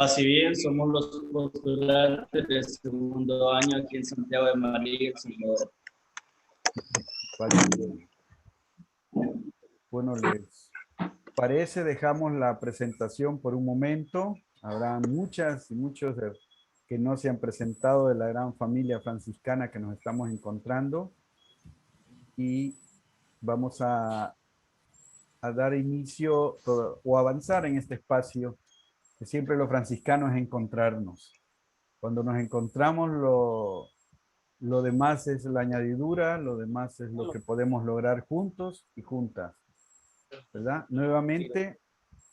Así bien, somos los postulantes del segundo año aquí en Santiago de María, El Salvador. Bueno, les parece, dejamos la presentación por un momento. Habrá muchas y muchos que no se han presentado de la gran familia franciscana que nos estamos encontrando. Y vamos a dar inicio o avanzar en este espacio, que siempre lo franciscano es encontrarnos. Cuando nos encontramos, lo demás es la añadidura, lo demás es lo que podemos lograr juntos y juntas, ¿verdad? Nuevamente,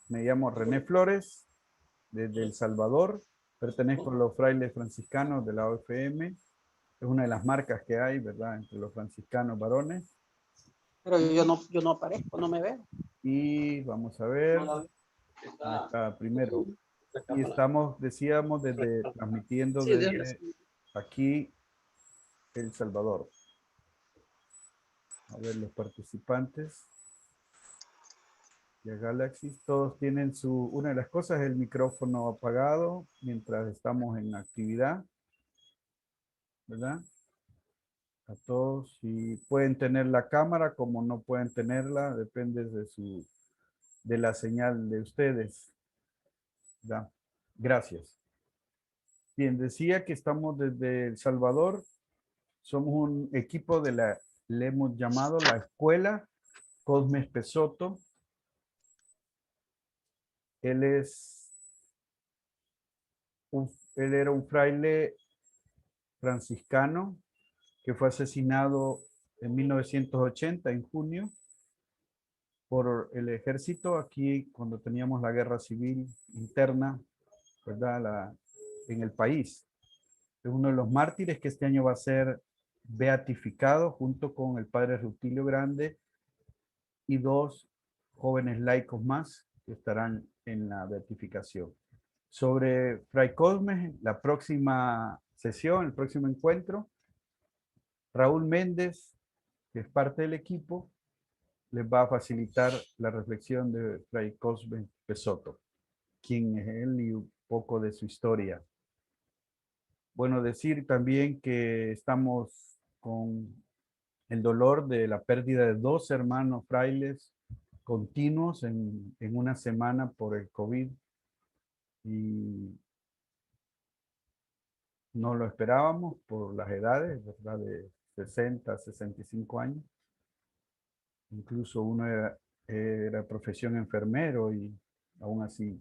me llamo René Flores, desde El Salvador, pertenezco a los frailes franciscanos de la OFM, es una de las marcas que hay, ¿verdad?, entre los franciscanos varones. Pero yo no aparezco, no me veo. Y vamos a ver, ahí está primero. Y estamos, decíamos, transmitiendo desde aquí, El Salvador. A ver, los participantes de Galaxy, todos tienen una de las cosas es el micrófono apagado mientras estamos en actividad, ¿verdad? A todos, si pueden tener la cámara, como no pueden tenerla, depende de la señal de ustedes. ¿Verdad? Gracias. Bien, decía que estamos desde El Salvador. Somos un equipo le hemos llamado la Escuela Cosme Pesoto. Él era un fraile franciscano que fue asesinado en 1980, en junio, por el ejército aquí cuando teníamos la guerra civil interna, ¿verdad? En el país. Es uno de los mártires que este año va a ser beatificado junto con el padre Rutilio Grande y dos jóvenes laicos más que estarán en la beatificación. Sobre Fray Cosme, la próxima sesión, el próximo encuentro, Raúl Méndez, que es parte del equipo, les va a facilitar la reflexión de Fray Cosme Pesoto, quién es él y un poco de su historia. Bueno, decir también que estamos con el dolor de la pérdida de dos hermanos frailes continuos en una semana por el COVID y no lo esperábamos por las edades, ¿verdad? De 60 a 65 años. Incluso uno era profesión enfermero y aún así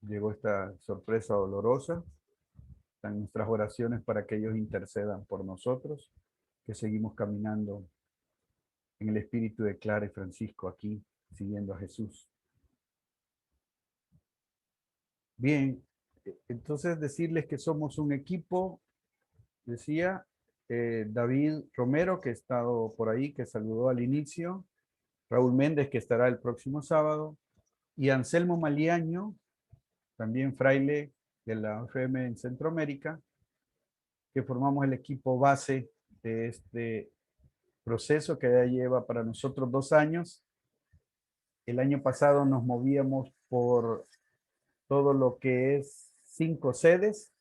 llegó esta sorpresa dolorosa. Están nuestras oraciones para que ellos intercedan por nosotros, que seguimos caminando en el espíritu de Clara y Francisco aquí, siguiendo a Jesús. Bien, entonces decirles que somos un equipo, decía David Romero, que ha estado por ahí, que saludó al inicio, Raúl Méndez, que estará el próximo sábado, y Anselmo Maliaño, también fraile de la OFM en Centroamérica, que formamos el equipo base de este proceso que ya lleva para nosotros 2 años. El año pasado nos movíamos por todo lo que es 5 sedes.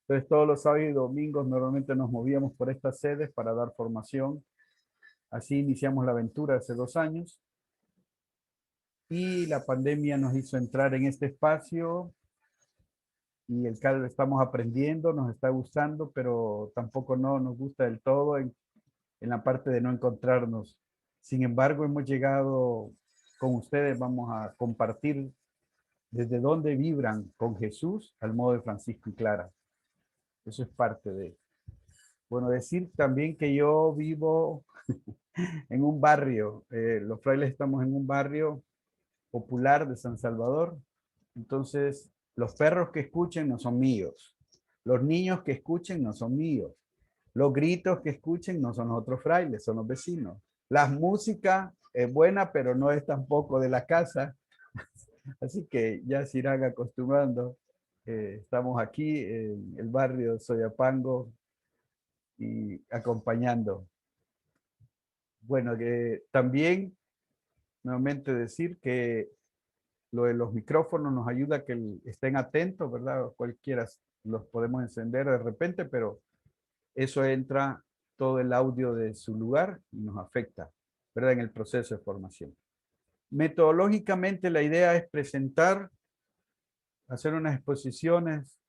Entonces todos los sábados y domingos normalmente nos movíamos por estas sedes para dar formación. Así iniciamos la aventura hace 2 años. Y la pandemia nos hizo entrar en este espacio y estamos aprendiendo, nos está gustando, pero tampoco no nos gusta del todo en la parte de no encontrarnos. Sin embargo, hemos llegado con ustedes, vamos a compartir desde dónde vibran con Jesús al modo de Francisco y Clara. Eso es parte de. Bueno, decir también que yo vivo en un barrio, los frailes estamos en un barrio popular de San Salvador, entonces los perros que escuchen no son míos, los niños que escuchen no son míos, los gritos que escuchen no son los otros frailes, son los vecinos. La música es buena, pero no es tampoco de la casa, así que ya se irán acostumbrando. Estamos aquí en el barrio Soyapango y acompañando. Bueno, que también nuevamente decir que lo de los micrófonos nos ayuda a que estén atentos, ¿verdad? Cualquiera los podemos encender de repente, pero eso entra todo el audio de su lugar y nos afecta, ¿verdad? En el proceso de formación. Metodológicamente la idea es presentar, hacer unas exposiciones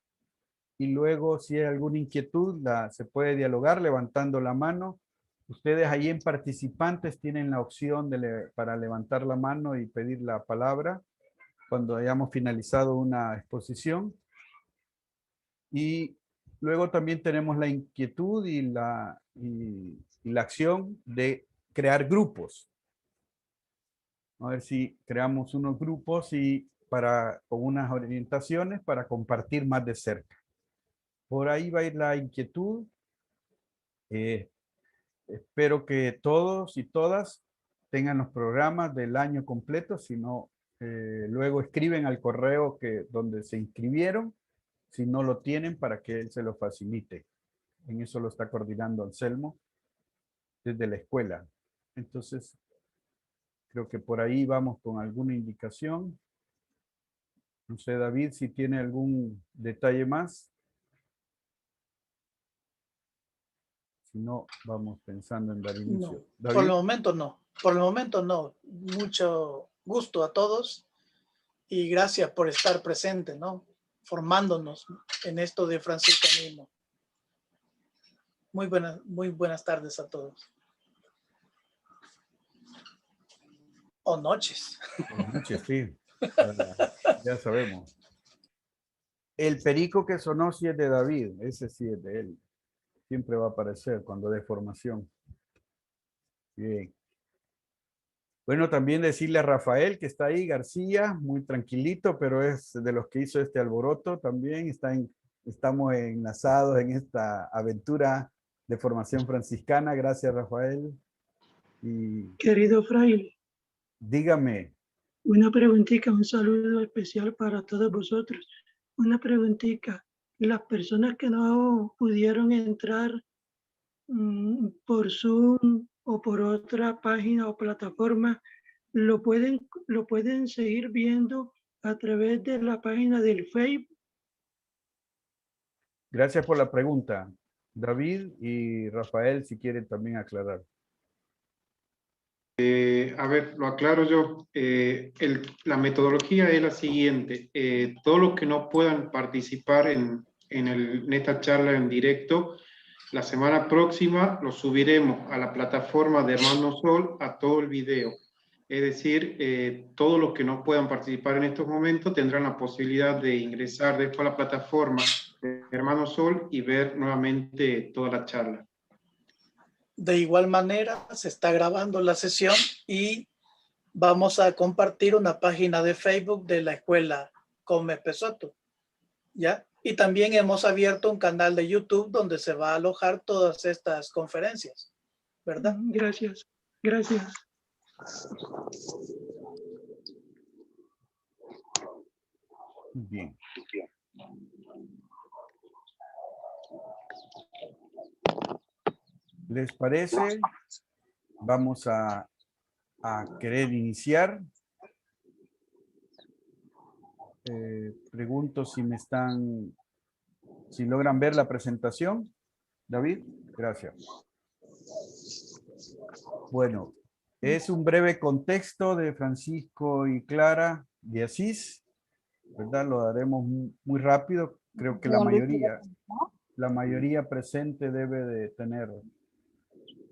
y luego si hay alguna inquietud se puede dialogar levantando la mano. Ustedes ahí en participantes tienen la opción para levantar la mano y pedir la palabra cuando hayamos finalizado una exposición. Y luego también tenemos la inquietud y la acción de crear grupos. A ver si creamos unos grupos con unas orientaciones para compartir más de cerca. Por ahí va a ir la inquietud. Espero que todos y todas tengan los programas del año completo, si no, luego escriben al correo donde se inscribieron, si no lo tienen, para que él se lo facilite. En eso lo está coordinando Anselmo desde la escuela. Entonces, creo que por ahí vamos con alguna indicación. No sé, David, si tiene algún detalle más. Si no, vamos pensando en dar inicio. No, por el momento no. Por el momento no. Mucho gusto a todos y gracias por estar presente, ¿no? Formándonos en esto de franciscanismo. Muy buenas tardes a todos. O noches. O noches, sí. Ya sabemos. El perico que sonó sí es de David. Ese sí es de él. Siempre va a aparecer cuando dé formación. Bien. Bueno, también decirle a Rafael que está ahí, García, muy tranquilito, pero es de los que hizo este alboroto también. Estamos enlazados en esta aventura de formación franciscana. Gracias, Rafael. Y Querido fraile, dígame. una preguntita, un saludo especial para todos vosotros. Una preguntita, las personas que no pudieron entrar por Zoom o por otra página o plataforma, lo pueden seguir viendo a través de la página del Facebook. Gracias por la pregunta. David y Rafael, si quieren también aclarar. A ver, lo aclaro yo. La metodología es la siguiente. Todos los que no puedan participar en esta charla en directo, la semana próxima lo subiremos a la plataforma de Hermano Sol a todo el video. Es decir, todos los que no puedan participar en estos momentos tendrán la posibilidad de ingresar después a la plataforma de Hermano Sol y ver nuevamente toda la charla. De igual manera, se está grabando la sesión y vamos a compartir una página de Facebook de la escuela Come Pesoto, ¿ya? Y también hemos abierto un canal de YouTube donde se va a alojar todas estas conferencias, ¿verdad? Gracias, gracias. Bien. ¿Les parece? Vamos a querer iniciar. Pregunto si logran ver la presentación. David, gracias. Bueno, es un breve contexto de Francisco y Clara de Asís, ¿verdad? Lo daremos muy rápido. Creo que la mayoría presente debe de tener.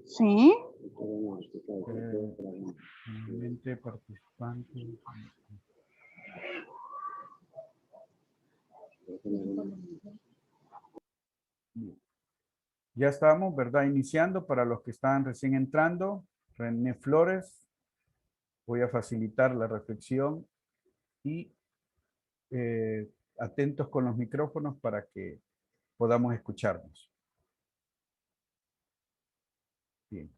Sí. Participante. Ya estamos, ¿verdad? Iniciando para los que están recién entrando. René Flores. Voy a facilitar la reflexión y atentos con los micrófonos para que podamos escucharnos. Bien.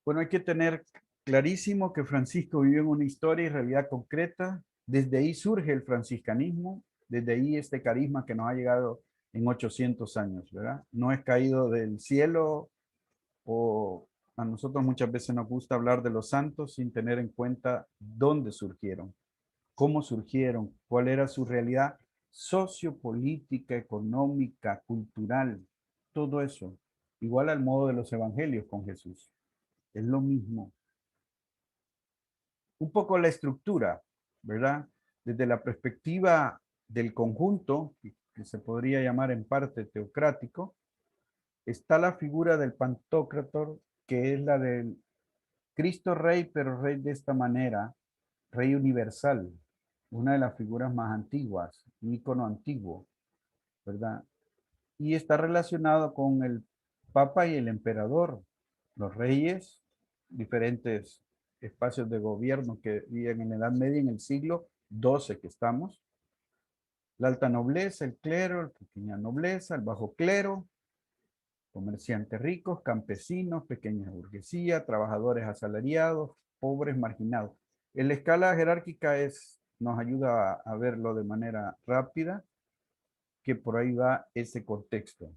Bueno, hay que tener clarísimo que Francisco vivió en una historia y realidad concreta Desde ahí surge el franciscanismo, desde ahí este carisma que nos ha llegado en 800 años, ¿verdad? No es caído del cielo, o a nosotros muchas veces nos gusta hablar de los santos sin tener en cuenta dónde surgieron, cómo surgieron, cuál era su realidad sociopolítica, económica, cultural, todo eso. Igual al modo de los evangelios con Jesús. Es lo mismo. Un poco la estructura, ¿verdad? Desde la perspectiva del conjunto, que se podría llamar en parte teocrático, está la figura del Pantocrátor, que es la del Cristo Rey, pero Rey de esta manera, Rey universal, una de las figuras más antiguas, un icono antiguo, ¿verdad? Y está relacionado con el Papa y el Emperador, los reyes, diferentes espacios de gobierno que vivían en la Edad Media, en el siglo XII que estamos. La alta nobleza, el clero, la pequeña nobleza, el bajo clero, comerciantes ricos, campesinos, pequeña burguesía, trabajadores asalariados, pobres, marginados. En la escala jerárquica nos ayuda a verlo de manera rápida, que por ahí va ese contexto.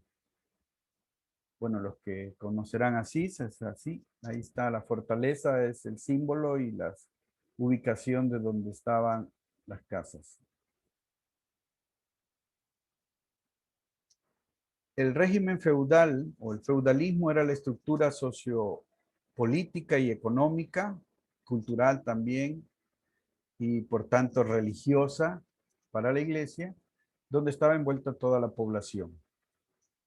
Bueno, los que conocerán Asís, es así. Ahí está la fortaleza, es el símbolo y la ubicación de donde estaban las casas. El régimen feudal o el feudalismo era la estructura sociopolítica y económica, cultural también, y por tanto religiosa para la iglesia, donde estaba envuelta toda la población.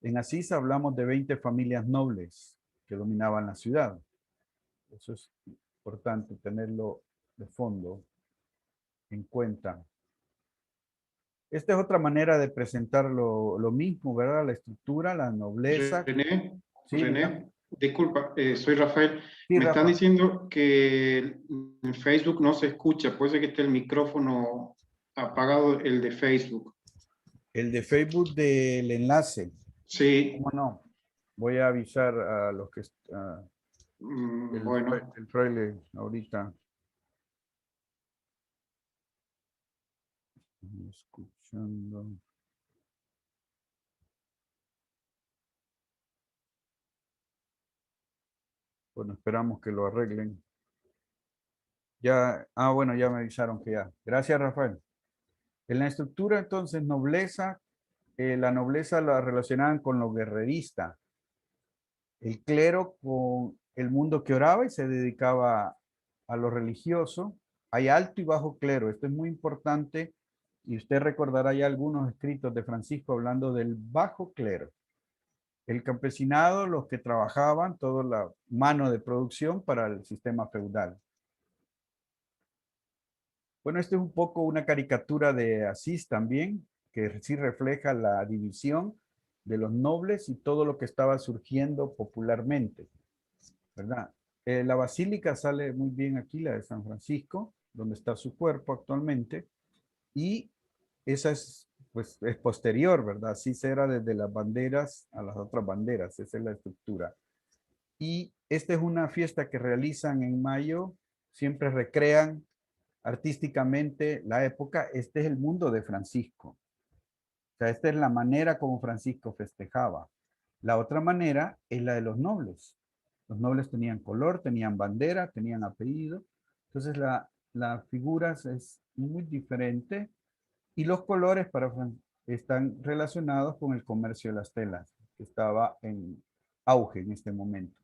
En Asís hablamos de 20 familias nobles que dominaban la ciudad. Eso es importante tenerlo de fondo en cuenta. Esta es otra manera de presentar lo mismo, ¿verdad? La estructura, la nobleza. René, Sí, René, disculpa, soy Rafael. sí, Me están Rafa. diciendo que en Facebook no se escucha, puede ser que esté el micrófono apagado, el de Facebook. El de Facebook del enlace. Sí, ¿Cómo no? Voy a avisar a los que... bueno. el fraile ahorita. Escuchando. Bueno, esperamos que lo arreglen. Ya, bueno, ya me avisaron que ya. Gracias, Rafael. En la estructura, entonces, nobleza, la nobleza la relacionaban con lo guerrerista. El clero con el mundo que oraba y se dedicaba a lo religioso. Hay alto y bajo clero. Esto es muy importante y usted recordará ya algunos escritos de Francisco hablando del bajo clero. El campesinado, los que trabajaban, toda la mano de producción para el sistema feudal. Bueno, esto es un poco una caricatura de Asís también, que sí refleja la división de los nobles y todo lo que estaba surgiendo popularmente, ¿verdad? La basílica sale muy bien aquí, la de San Francisco, donde está su cuerpo actualmente, y esa es, pues, es posterior, ¿verdad? Así será desde las banderas a las otras banderas, esa es la estructura. Y esta es una fiesta que realizan en mayo, siempre recrean artísticamente la época. Este es el mundo de Francisco. O sea, esta es la manera como Francisco festejaba. La otra manera es la de los nobles. Los nobles tenían color, tenían bandera, tenían apellido. Entonces la figura es muy diferente y los colores están relacionados con el comercio de las telas, que estaba en auge en este momento.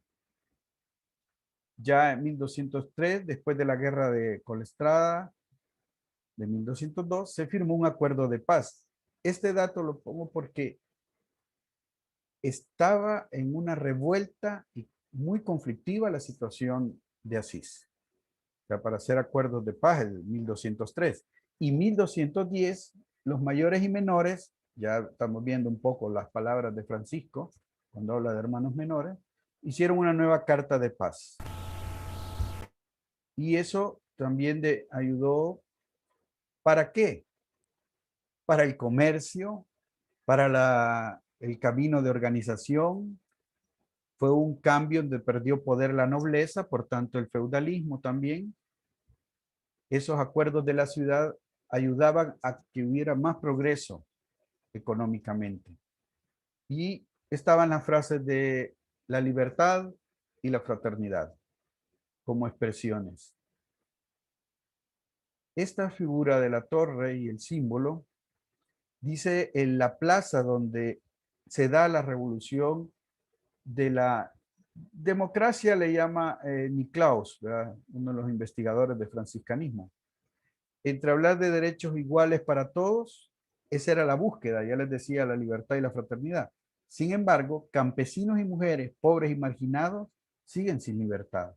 Ya en 1203, después de la guerra de Colestrada, de 1202, se firmó un acuerdo de paz. Este dato lo pongo porque estaba en una revuelta y muy conflictiva la situación de Asís. O sea, para hacer acuerdos de paz en 1203. Y 1210, los mayores y menores, ya estamos viendo un poco las palabras de Francisco, cuando habla de hermanos menores, hicieron una nueva carta de paz. Y eso también ayudó, ¿para qué? Para el comercio, para el camino de organización. Fue un cambio donde perdió poder la nobleza, por tanto el feudalismo también. Esos acuerdos de la ciudad ayudaban a que hubiera más progreso económicamente. Y estaban las frases de la libertad y la fraternidad como expresiones. Esta figura de la torre y el símbolo dice en la plaza donde se da la revolución de la democracia, le llama Niklaus, ¿verdad? Uno de los investigadores de franciscanismo. Entre hablar de derechos iguales para todos, esa era la búsqueda, ya les decía, la libertad y la fraternidad. Sin embargo, campesinos y mujeres, pobres y marginados, siguen sin libertad.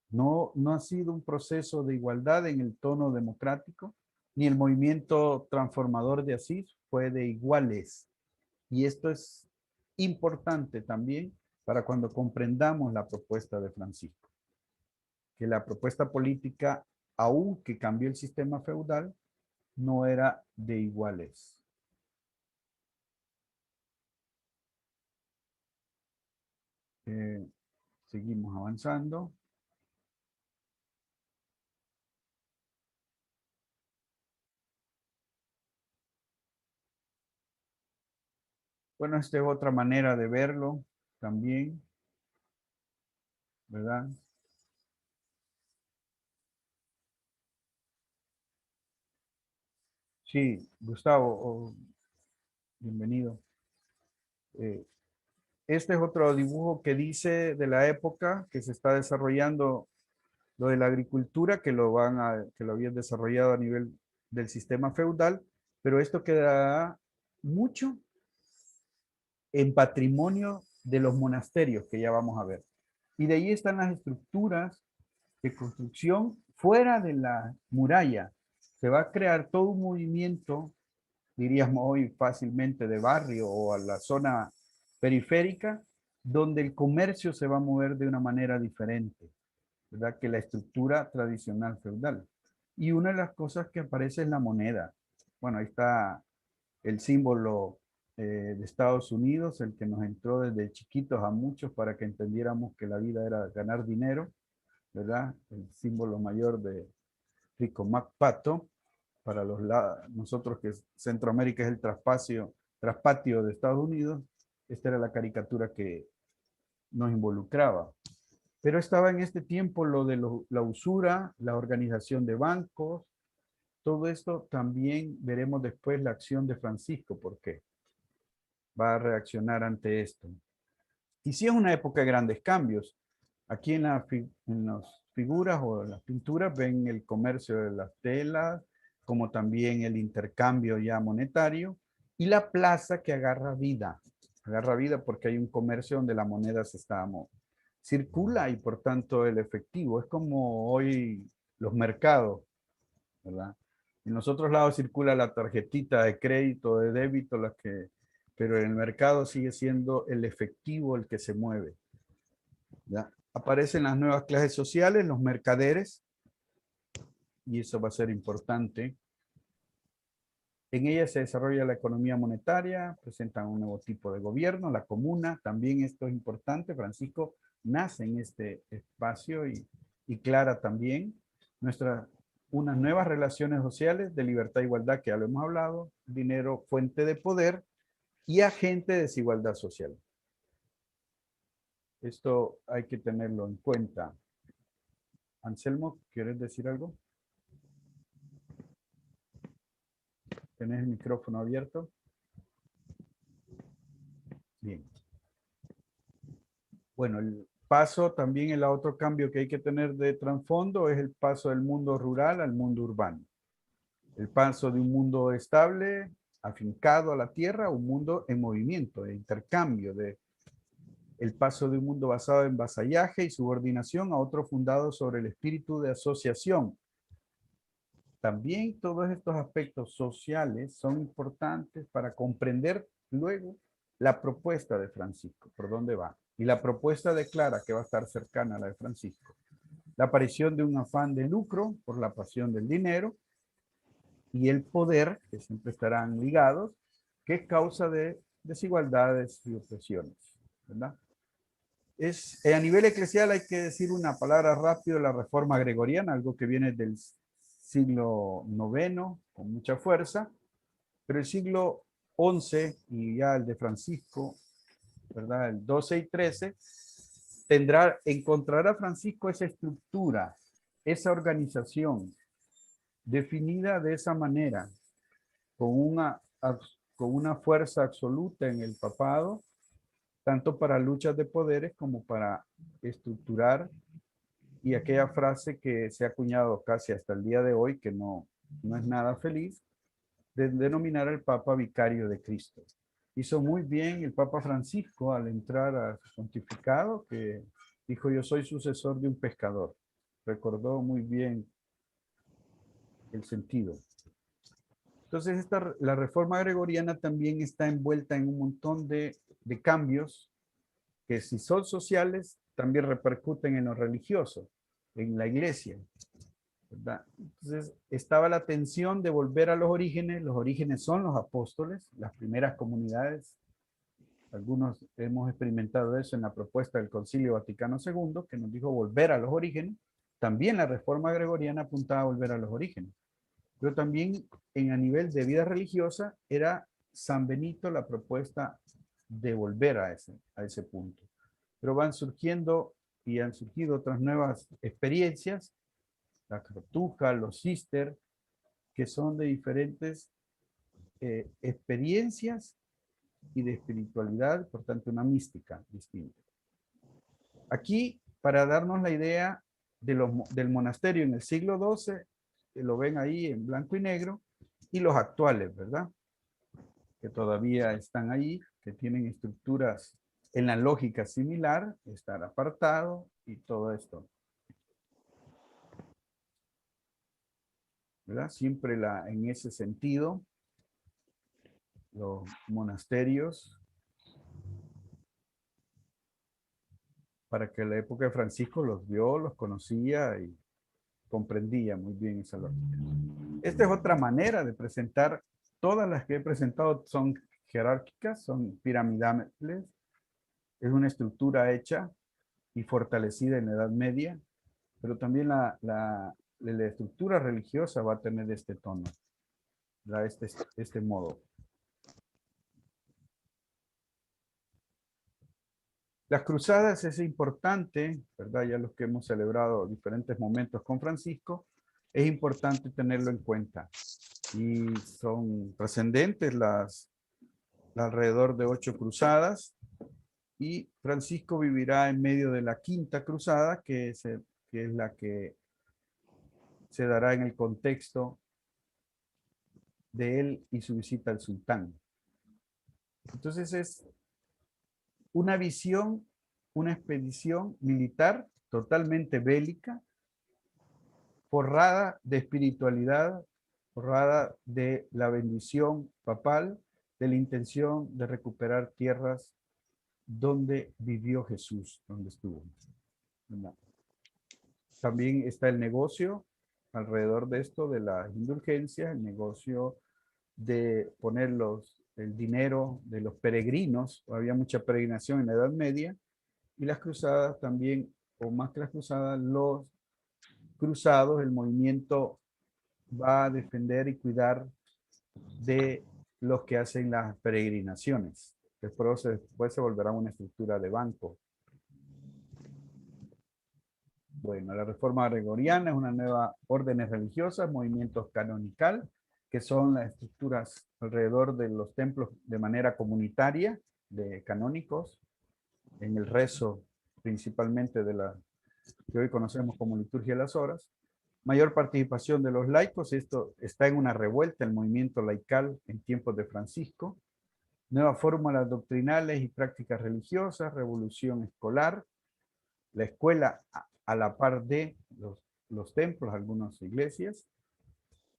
No ha sido un proceso de igualdad en el tono democrático, ni el movimiento transformador de Asís fue de iguales. Y esto es importante también para cuando comprendamos la propuesta de Francisco. Que la propuesta política, aunque cambió el sistema feudal, no era de iguales. Seguimos avanzando. Bueno, esta es otra manera de verlo también, ¿verdad? Sí, Gustavo, bienvenido. Este es otro dibujo que dice de la época que se está desarrollando lo de la agricultura, que lo habían desarrollado a nivel del sistema feudal, pero esto queda mucho en patrimonio de los monasterios que ya vamos a ver. Y de ahí están las estructuras de construcción fuera de la muralla. Se va a crear todo un movimiento, diríamos hoy fácilmente de barrio o a la zona periférica, donde el comercio se va a mover de una manera diferente, ¿verdad? Que la estructura tradicional feudal. Y una de las cosas que aparece es la moneda. Bueno, ahí está el símbolo de Estados Unidos, el que nos entró desde chiquitos a muchos para que entendiéramos que la vida era ganar dinero, ¿verdad? El símbolo mayor de Rico MacPato, para nosotros que Centroamérica es el traspatio de Estados Unidos, esta era la caricatura que nos involucraba. Pero estaba en este tiempo lo de la usura, la organización de bancos, todo esto también veremos después la acción de Francisco, ¿por qué? Va a reaccionar ante esto. Y sí es una época de grandes cambios. Aquí en las figuras o las pinturas ven el comercio de las telas, como también el intercambio ya monetario, y la plaza que agarra vida porque hay un comercio donde la moneda circula y por tanto el efectivo. Es como hoy los mercados, ¿verdad? En los otros lados circula la tarjetita de crédito, de débito, pero en el mercado sigue siendo el efectivo el que se mueve, ¿ya? Aparecen las nuevas clases sociales, los mercaderes, y eso va a ser importante. En ella se desarrolla la economía monetaria, presentan un nuevo tipo de gobierno, la comuna, también esto es importante. Francisco nace en este espacio y Clara también. Unas nuevas relaciones sociales de libertad e igualdad, que ya lo hemos hablado, dinero, fuente de poder y agente de desigualdad social. Esto hay que tenerlo en cuenta. Anselmo, ¿quieres decir algo? ¿Tenés el micrófono abierto? Bien. Bueno, el paso también, el otro cambio que hay que tener de trasfondo es el paso del mundo rural al mundo urbano. El paso de un mundo estable, afincado a la tierra, a un mundo en movimiento, de intercambio, el paso de un mundo basado en vasallaje y subordinación a otro fundado sobre el espíritu de asociación. También todos estos aspectos sociales son importantes para comprender luego la propuesta de Francisco, por dónde va. Y la propuesta de Clara, que va a estar cercana a la de Francisco. La aparición de un afán de lucro por la pasión del dinero y el poder, que siempre estarán ligados, que es causa de desigualdades y opresiones, ¿verdad? A nivel eclesial hay que decir una palabra rápido, la reforma gregoriana, algo que viene del siglo IX con mucha fuerza, pero el siglo XI y ya el de Francisco, ¿verdad? El 12 y 13, encontrará Francisco esa estructura, esa organización definida de esa manera, con una fuerza absoluta en el papado, tanto para luchas de poderes como para estructurar, y aquella frase que se ha acuñado casi hasta el día de hoy, que no es nada feliz, de denominar al Papa vicario de Cristo. Hizo muy bien el Papa Francisco al entrar a su pontificado, que dijo: yo soy sucesor de un pescador. Recordó muy bien el sentido. Entonces, la reforma gregoriana también está envuelta en un montón de cambios que, si son sociales, también repercuten en lo religioso, en la iglesia, ¿verdad? Entonces, estaba la tensión de volver a los orígenes. Los orígenes son los apóstoles, las primeras comunidades. Algunos hemos experimentado eso en la propuesta del Concilio Vaticano II, que nos dijo volver a los orígenes. También la reforma gregoriana apuntaba a volver a los orígenes. Pero también a nivel de vida religiosa era San Benito la propuesta de volver a ese punto. Pero van surgiendo y han surgido otras nuevas experiencias, la cartuja, los cister, que son de diferentes experiencias y de espiritualidad, por tanto una mística distinta. Aquí, para darnos la idea del monasterio en el siglo XII, que lo ven ahí en blanco y negro, y los actuales, ¿verdad? Que todavía están ahí, que tienen estructuras en la lógica similar, estar apartado y todo esto, ¿verdad? Siempre en ese sentido, los monasterios, para que la época de Francisco los vio, los conocía y comprendía muy bien esa lógica. Esta es otra manera de presentar. Todas las que he presentado son jerárquicas, son piramidales. Es una estructura hecha y fortalecida en la Edad Media, pero también la estructura religiosa va a tener este tono, este modo. Las cruzadas es importante, ¿verdad? Ya los que hemos celebrado diferentes momentos con Francisco, es importante tenerlo en cuenta. Y son trascendentes alrededor de 8 cruzadas. Y Francisco vivirá en medio de la 5ª cruzada, que es la que se dará en el contexto de él y su visita al sultán. Entonces es una visión, una expedición militar totalmente bélica, forrada de espiritualidad, forrada de la bendición papal, de la intención de recuperar tierras donde vivió Jesús, donde estuvo. También está el negocio alrededor de esto, de las indulgencias, el negocio de poner el dinero de los peregrinos. Había mucha peregrinación en la Edad Media, y las cruzadas también, o más que las cruzadas, los cruzados, el movimiento va a defender y cuidar de los que hacen las peregrinaciones. Después se volverá una estructura de banco. Bueno, la reforma gregoriana es una nueva órdenes religiosas, movimientos canonical, que son las estructuras alrededor de los templos de manera comunitaria, de canónicos, en el rezo principalmente de la que hoy conocemos como liturgia de las horas. Mayor participación de los laicos, esto está en una revuelta, el movimiento laical en tiempos de Francisco. Nuevas fórmulas doctrinales y prácticas religiosas, revolución escolar, la escuela a la par de los templos, algunas iglesias,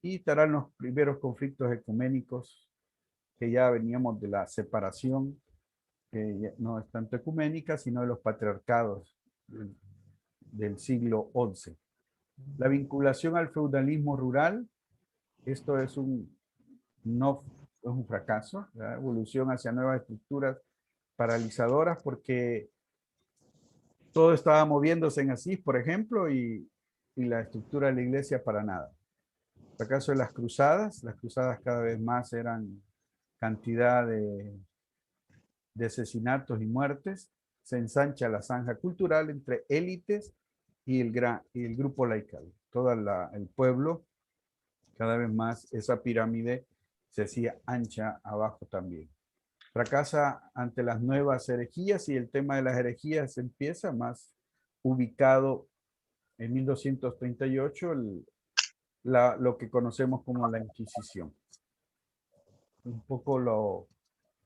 y estarán los primeros conflictos ecuménicos, que ya veníamos de la separación, que no es tanto ecuménica, sino de los patriarcados del siglo XI. La vinculación al feudalismo rural, esto es un fracaso, la evolución hacia nuevas estructuras paralizadoras, porque todo estaba moviéndose en Asís, por ejemplo, y la estructura de la iglesia para nada. Fracaso de las cruzadas cada vez más eran cantidad de asesinatos y muertes. Se ensancha la zanja cultural entre élites y el grupo laical. Todo el pueblo, cada vez más esa pirámide se hacía ancha abajo también. Fracasa ante las nuevas herejías, y el tema de las herejías empieza más ubicado en 1238, lo que conocemos como la Inquisición. Un poco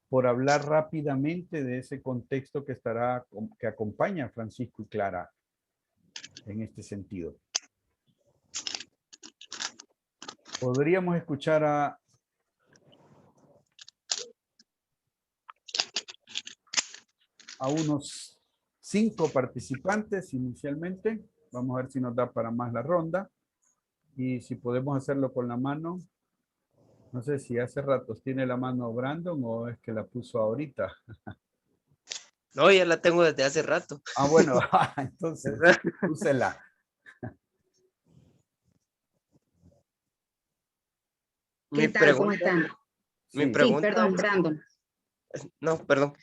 por hablar rápidamente de ese contexto que acompaña a Francisco y Clara en este sentido. Podríamos escuchar a unos 5 participantes inicialmente. Vamos a ver si nos da para más la ronda. Y si podemos hacerlo con la mano. No sé si hace rato tiene la mano Brandon o es que la puso ahorita. No, ya la tengo desde hace rato. Ah, bueno, entonces, úsela. ¿Qué tal? ¿Cómo están? Mi Sí. pregunta Sí, perdón, es- Brandon. no, perdón.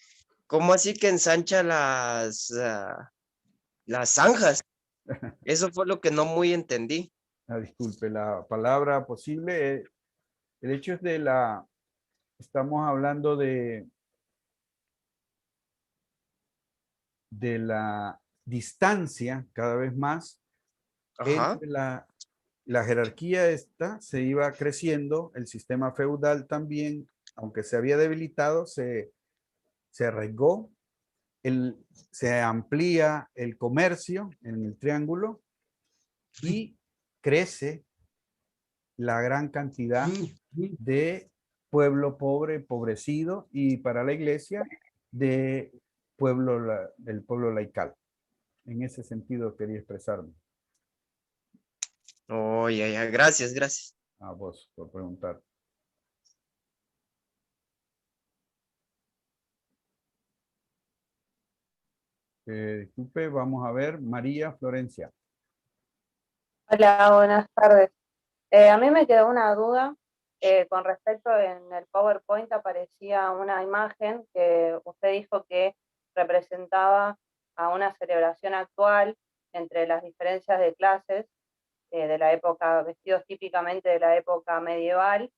¿Cómo así que ensancha las zanjas? Eso fue lo que no muy entendí. Disculpe, la palabra posible, el hecho es estamos hablando de la distancia cada vez más Ajá. entre la jerarquía esta se iba creciendo, el sistema feudal también, aunque se había debilitado, se arraigó, se amplía el comercio en el triángulo y crece la gran cantidad de pueblo pobre, empobrecido, y para la iglesia del pueblo laical. En ese sentido quería expresarme. Oh, ya. Gracias, gracias. A vos por preguntar. Disculpe, vamos a ver. María Florencia. Hola, buenas tardes. A mí me quedó una duda con respecto en el PowerPoint aparecía una imagen que usted dijo que representaba a una celebración actual entre las diferencias de clases de la época, vestidos típicamente de la época medieval,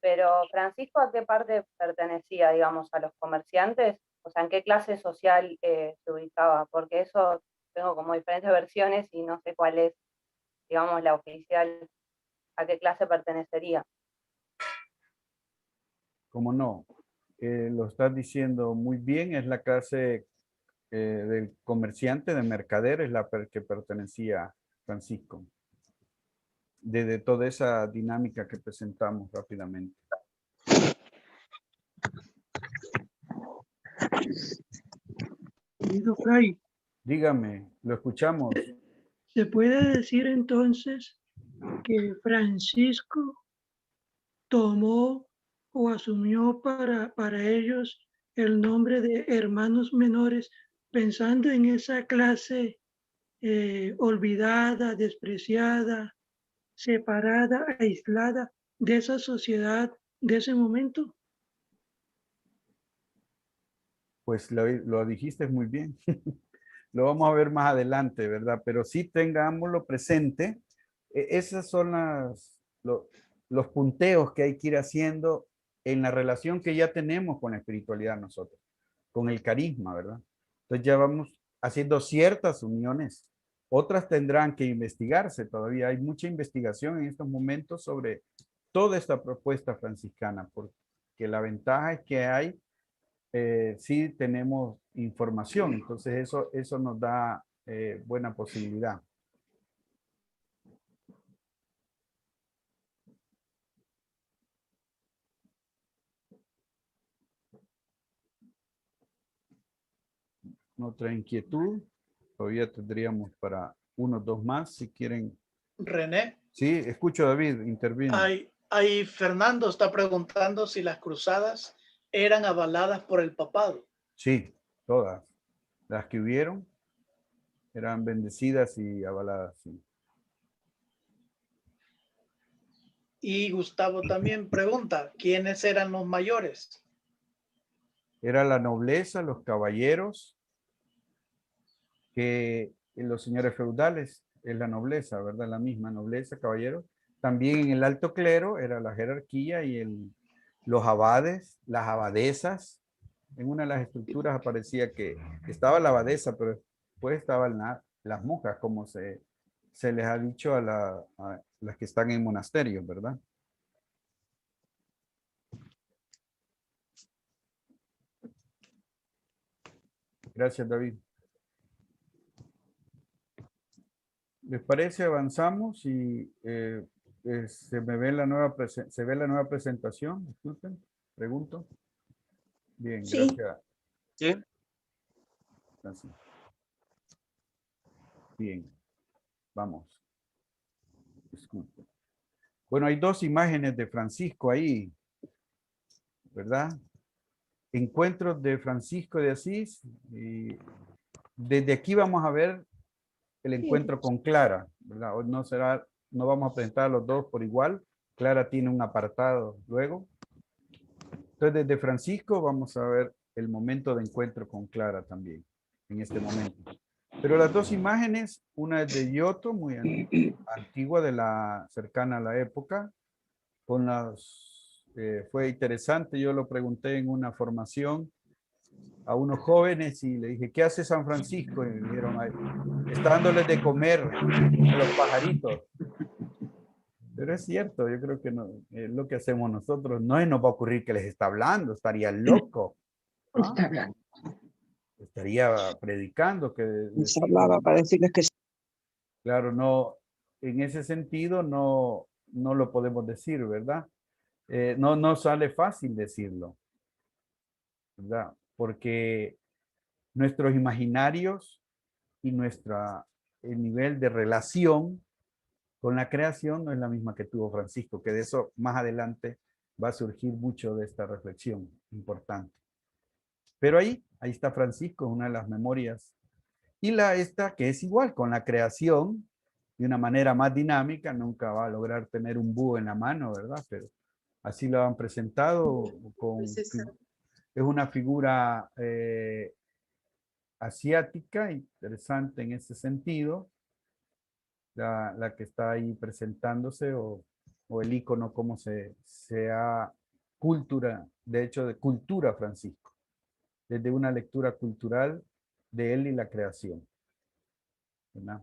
pero Francisco, ¿a qué parte pertenecía, digamos, a los comerciantes? O sea, ¿en qué clase social se ubicaba? Porque eso tengo como diferentes versiones y no sé cuál es, digamos, la oficial, a qué clase pertenecería. Como no, lo estás diciendo muy bien, es la clase del comerciante, de mercader, es la que pertenecía Francisco, desde toda esa dinámica que presentamos rápidamente. Querido Fray, Dígame, lo escuchamos. ¿se puede decir entonces que Francisco tomó o asumió para ellos el nombre de hermanos menores, pensando en esa clase olvidada, despreciada, separada, aislada de esa sociedad de ese momento? Pues lo dijiste muy bien. Lo vamos a ver más adelante, ¿verdad? Pero sí tengámoslo presente. Esas son los punteos que hay que ir haciendo en la relación que ya tenemos con la espiritualidad nosotros, con el carisma, ¿verdad? Entonces ya vamos haciendo ciertas uniones. Otras tendrán que investigarse. Todavía hay mucha investigación en estos momentos sobre toda esta propuesta franciscana, porque la ventaja es que sí tenemos información, entonces eso nos da buena posibilidad. Otra inquietud, todavía tendríamos para 1 o 2 más, si quieren. René, Sí, escucho, David, interviene. Fernando está preguntando si las cruzadas eran avaladas por el papado. Sí, todas. Las que hubieron eran bendecidas y avaladas, sí. Y Gustavo también pregunta, ¿quiénes eran los mayores? Era la nobleza, los caballeros, que los señores feudales es la nobleza, ¿verdad? La misma nobleza, caballeros. También en el alto clero era la jerarquía y los abades, las abadesas. En una de las estructuras aparecía que estaba la abadesa, pero después estaban las monjas, como se les ha dicho a las que están en monasterios, ¿verdad? Gracias, David. ¿Les parece? Avanzamos y se ve la nueva presentación. Disculpen, pregunto. Bien, Sí. gracias. Sí. Gracias. Bien, vamos. Disculpen. Bueno, hay dos imágenes de Francisco ahí, ¿verdad? Encuentros de Francisco de Asís. Y desde aquí vamos a ver el encuentro con Clara, ¿verdad? Hoy no vamos a presentar a los dos por igual. Clara tiene un apartado luego. Entonces, desde Francisco vamos a ver el momento de encuentro con Clara también, en este momento. Pero las dos imágenes, una es de Giotto, muy antigua, cercana a la época, fue interesante, yo lo pregunté en una formación a unos jóvenes y le dije, ¿qué hace San Francisco? Y me dijeron, está dándoles de comer a los pajaritos. Pero es cierto, yo creo que no, lo que hacemos nosotros no nos va a ocurrir que les está hablando, estaría loco. ¿Ah? Está hablando. Estaría predicando que Se hablaba para decirles que sí. claro, no, en ese sentido no lo podemos decir, ¿verdad? No sale fácil decirlo, ¿verdad? Porque nuestros imaginarios y el nivel de relación con la creación no es la misma que tuvo Francisco, que de eso más adelante va a surgir mucho de esta reflexión importante. Pero ahí está Francisco, una de las memorias. Y esta que es igual con la creación, de una manera más dinámica, nunca va a lograr tener un búho en la mano, ¿verdad? Pero así lo han presentado. Es una figura asiática, interesante en ese sentido, la que está ahí presentándose, o el icono como sea cultura, de hecho de cultura Francisco, desde una lectura cultural de él y la creación, ¿verdad?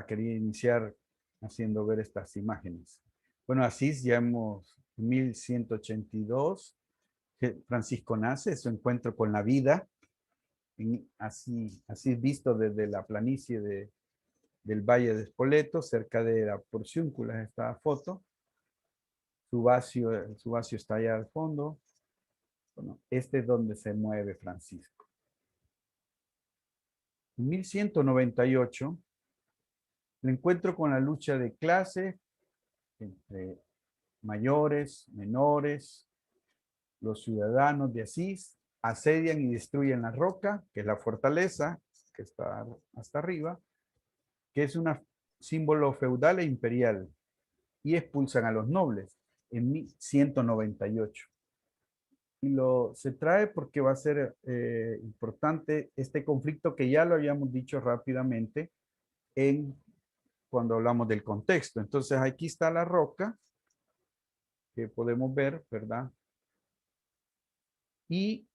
Quería iniciar haciendo ver estas imágenes. Bueno, Asís ya en 1182, Francisco nace, su encuentro con la vida, así visto desde la planicie del Valle de Spoleto, cerca de la Porciúncula, esta foto. Su vacío está allá al fondo. Bueno, este es donde se mueve Francisco. En 1198, el encuentro con la lucha de clase entre mayores, menores, los ciudadanos de Asís asedian y destruyen la roca, que es la fortaleza, que está hasta arriba, que es un símbolo feudal e imperial, y expulsan a los nobles en 1198. Y se trae porque va a ser importante este conflicto que ya lo habíamos dicho rápidamente cuando hablamos del contexto. Entonces aquí está la roca que podemos ver, ¿verdad? Y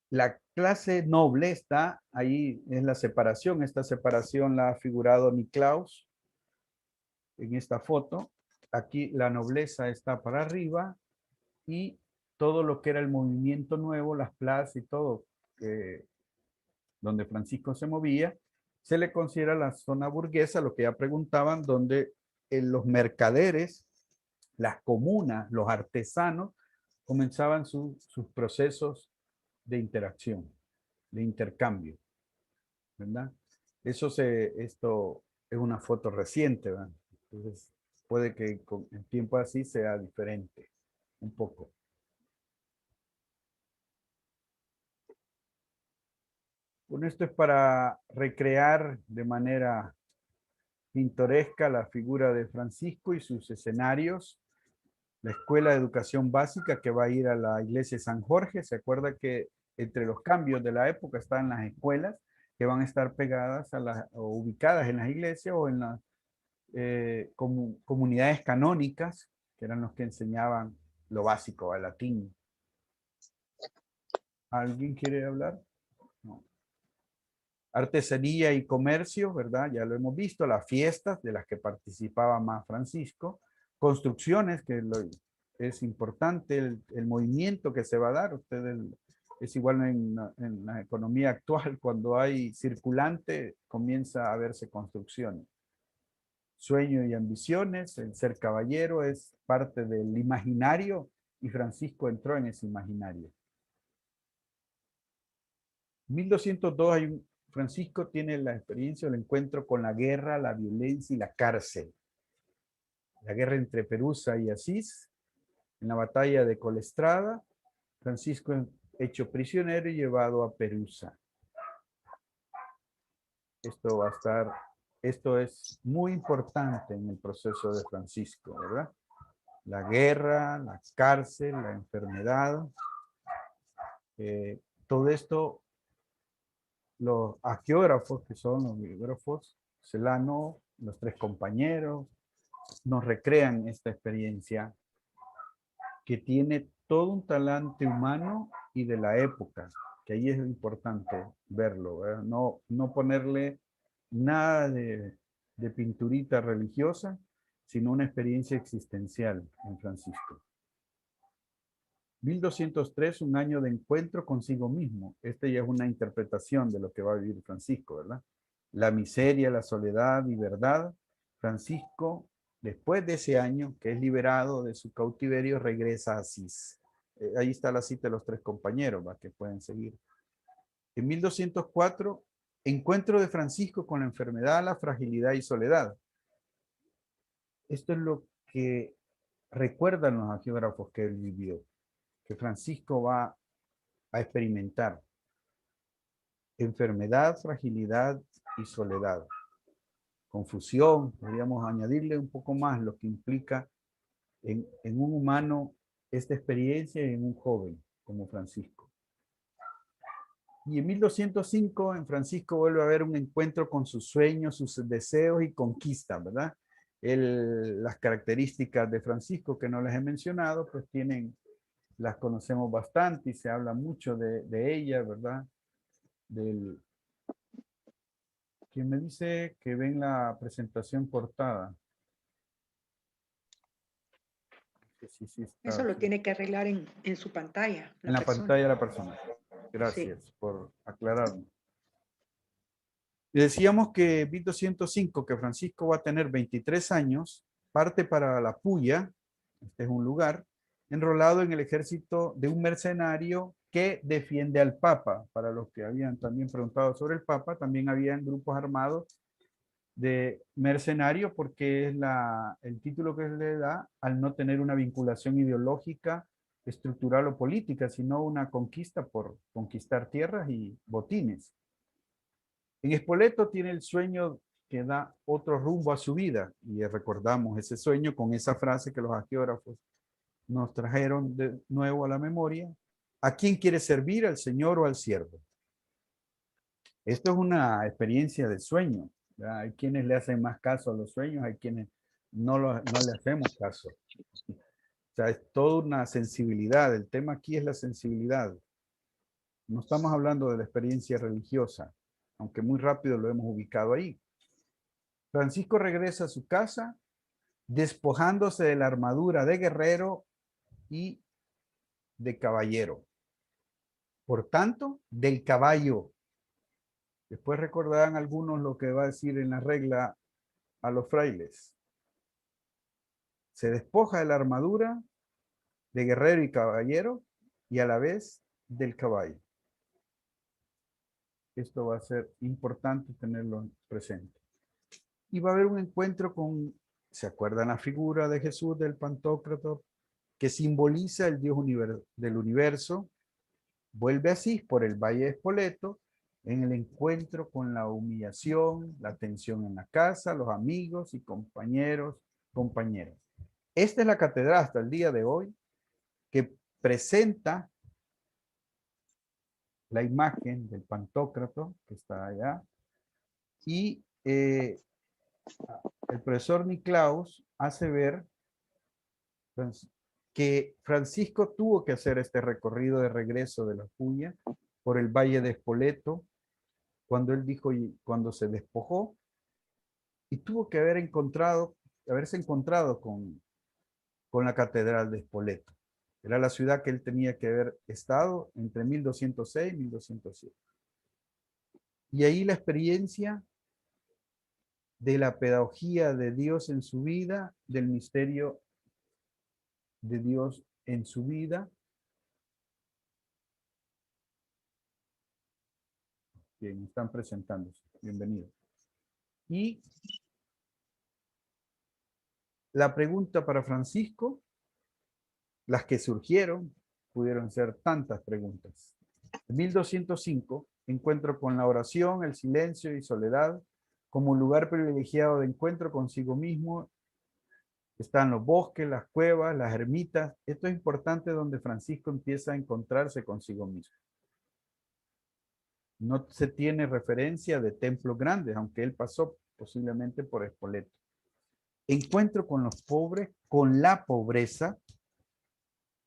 la clase noble está ahí, es la separación. Esta separación la ha figurado Niklaus en esta foto. Aquí la nobleza está para arriba y todo lo que era el movimiento nuevo, las plazas y todo, donde Francisco se movía, se le considera la zona burguesa, lo que ya preguntaban, donde los mercaderes, las comunas, los artesanos, comenzaban sus procesos de interacción, de intercambio, ¿verdad? Esto es una foto reciente, ¿verdad? Entonces, puede que con el tiempo así sea diferente, un poco. Bueno, esto es para recrear de manera pintoresca la figura de Francisco y sus escenarios. La escuela de educación básica que va a ir a la iglesia de San Jorge. Se acuerda que entre los cambios de la época están las escuelas que van a estar pegadas o ubicadas en las iglesias o en las comunidades canónicas, que eran los que enseñaban lo básico, el latín. ¿Alguien quiere hablar? No. Artesanía y comercio, ¿verdad? Ya lo hemos visto, las fiestas de las que participaba más Francisco, construcciones, que es importante el movimiento que se va a dar. Es igual en la economía actual, cuando hay circulante, comienza a verse construcciones. Sueños y ambiciones, el ser caballero es parte del imaginario y Francisco entró en ese imaginario. 1202 Francisco tiene la experiencia del encuentro con la guerra, la violencia y la cárcel. La guerra entre Perusa y Asís, en la batalla de Colestrada, Francisco es hecho prisionero y llevado a Perusa. Esto es muy importante en el proceso de Francisco, ¿verdad? La guerra, la cárcel, la enfermedad, todo esto, los hagiógrafos, que son los biógrafos, Celano, los tres compañeros, nos recrean esta experiencia que tiene todo un talante humano y de la época, que ahí es importante verlo, ¿verdad? No ponerle nada de pinturita religiosa, sino una experiencia existencial en Francisco. 1203, un año de encuentro consigo mismo. Esta ya es una interpretación de lo que va a vivir Francisco, ¿verdad? La miseria, la soledad y verdad. Francisco, después de ese año que es liberado de su cautiverio, regresa a Asís. Ahí está la cita de los tres compañeros, ¿va? Que pueden seguir. En 1204, encuentro de Francisco con la enfermedad, la fragilidad y soledad. Esto es lo que recuerdan los hagiógrafos que él vivió, que Francisco va a experimentar enfermedad, fragilidad y soledad. Confusión, podríamos añadirle un poco más lo que implica en un humano esta experiencia y en un joven como Francisco. Y en 1205 en Francisco vuelve a haber un encuentro con sus sueños, sus deseos y conquistas, ¿verdad? Las características de Francisco que no les he mencionado, pues las conocemos bastante y se habla mucho de ellas, ¿verdad? ¿Quién me dice que ven la presentación portada? Sí, Eso lo tiene que arreglar en su pantalla. En la pantalla de la persona. Gracias Sí. por aclararme. Y decíamos que 1205, que Francisco va a tener 23 años, parte para la Puya, este es un lugar, enrolado en el ejército de un mercenario que defiende al Papa. Para los que habían también preguntado sobre el Papa, también habían grupos armados de mercenario porque es el título que se le da al no tener una vinculación ideológica, estructural o política, sino una conquista por conquistar tierras y botines. En Spoleto tiene el sueño que da otro rumbo a su vida y recordamos ese sueño con esa frase que los hagiógrafos nos trajeron de nuevo a la memoria. ¿A quién quiere servir, al Señor o al siervo? Esto es una experiencia de sueño. ¿Verdad? Hay quienes le hacen más caso a los sueños, hay quienes no le hacemos caso. O sea, es toda una sensibilidad. El tema aquí es la sensibilidad. No estamos hablando de la experiencia religiosa, aunque muy rápido lo hemos ubicado ahí. Francisco regresa a su casa despojándose de la armadura de guerrero y de caballero. Por tanto, del caballo. Después recordarán algunos lo que va a decir en la regla a los frailes. Se despoja de la armadura de guerrero y caballero y a la vez del caballo. Esto va a ser importante tenerlo presente. Y va a haber un encuentro con, ¿se acuerdan la figura de Jesús del Pantocrator? Que simboliza el Dios del universo. Vuelve así por el Valle de Spoleto en el encuentro con la humillación, la tensión en la casa, los amigos y compañeras. Esta es la catedral hasta el día de hoy que presenta la imagen del Pantocrator que está allá, y el profesor Niklaus hace ver que Francisco tuvo que hacer este recorrido de regreso de la Puya por el Valle de Spoleto, cuando él dijo, y cuando se despojó, y tuvo que haberse encontrado con la catedral de Spoleto. Era la ciudad que él tenía que haber estado entre 1206 y 1207. Y ahí la experiencia de la pedagogía de Dios en su vida, del misterio de Dios en su vida. Bien, están presentándose. Bienvenidos. Y la pregunta para Francisco, las que surgieron, pudieron ser tantas preguntas. En 1205, encuentro con la oración, el silencio y soledad como un lugar privilegiado de encuentro consigo mismo. Están los bosques, las cuevas, las ermitas. Esto es importante, donde Francisco empieza a encontrarse consigo mismo. No se tiene referencia de templos grandes, aunque él pasó posiblemente por Spoleto. Encuentro con los pobres, con la pobreza.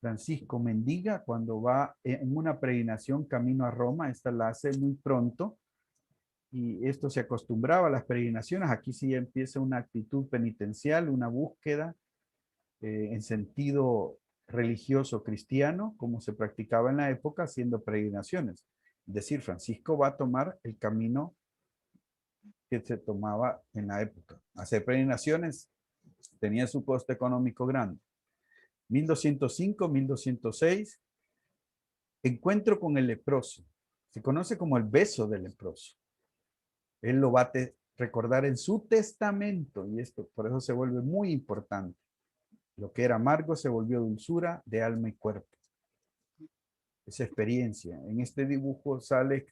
Francisco mendiga cuando va en una peregrinación camino a Roma. Esta la hace muy pronto, y esto se acostumbraba a las peregrinaciones. Aquí sí empieza una actitud penitencial, una búsqueda en sentido religioso cristiano, como se practicaba en la época, haciendo peregrinaciones. Es decir, Francisco va a tomar el camino que se tomaba en la época. Hacer peregrinaciones tenía su costo económico grande. 1205, 1206, encuentro con el leproso. Se conoce como el beso del leproso. Él lo va a recordar en su testamento, y esto por eso se vuelve muy importante. Lo que era amargo se volvió dulzura de alma y cuerpo. Esa experiencia. En este dibujo sale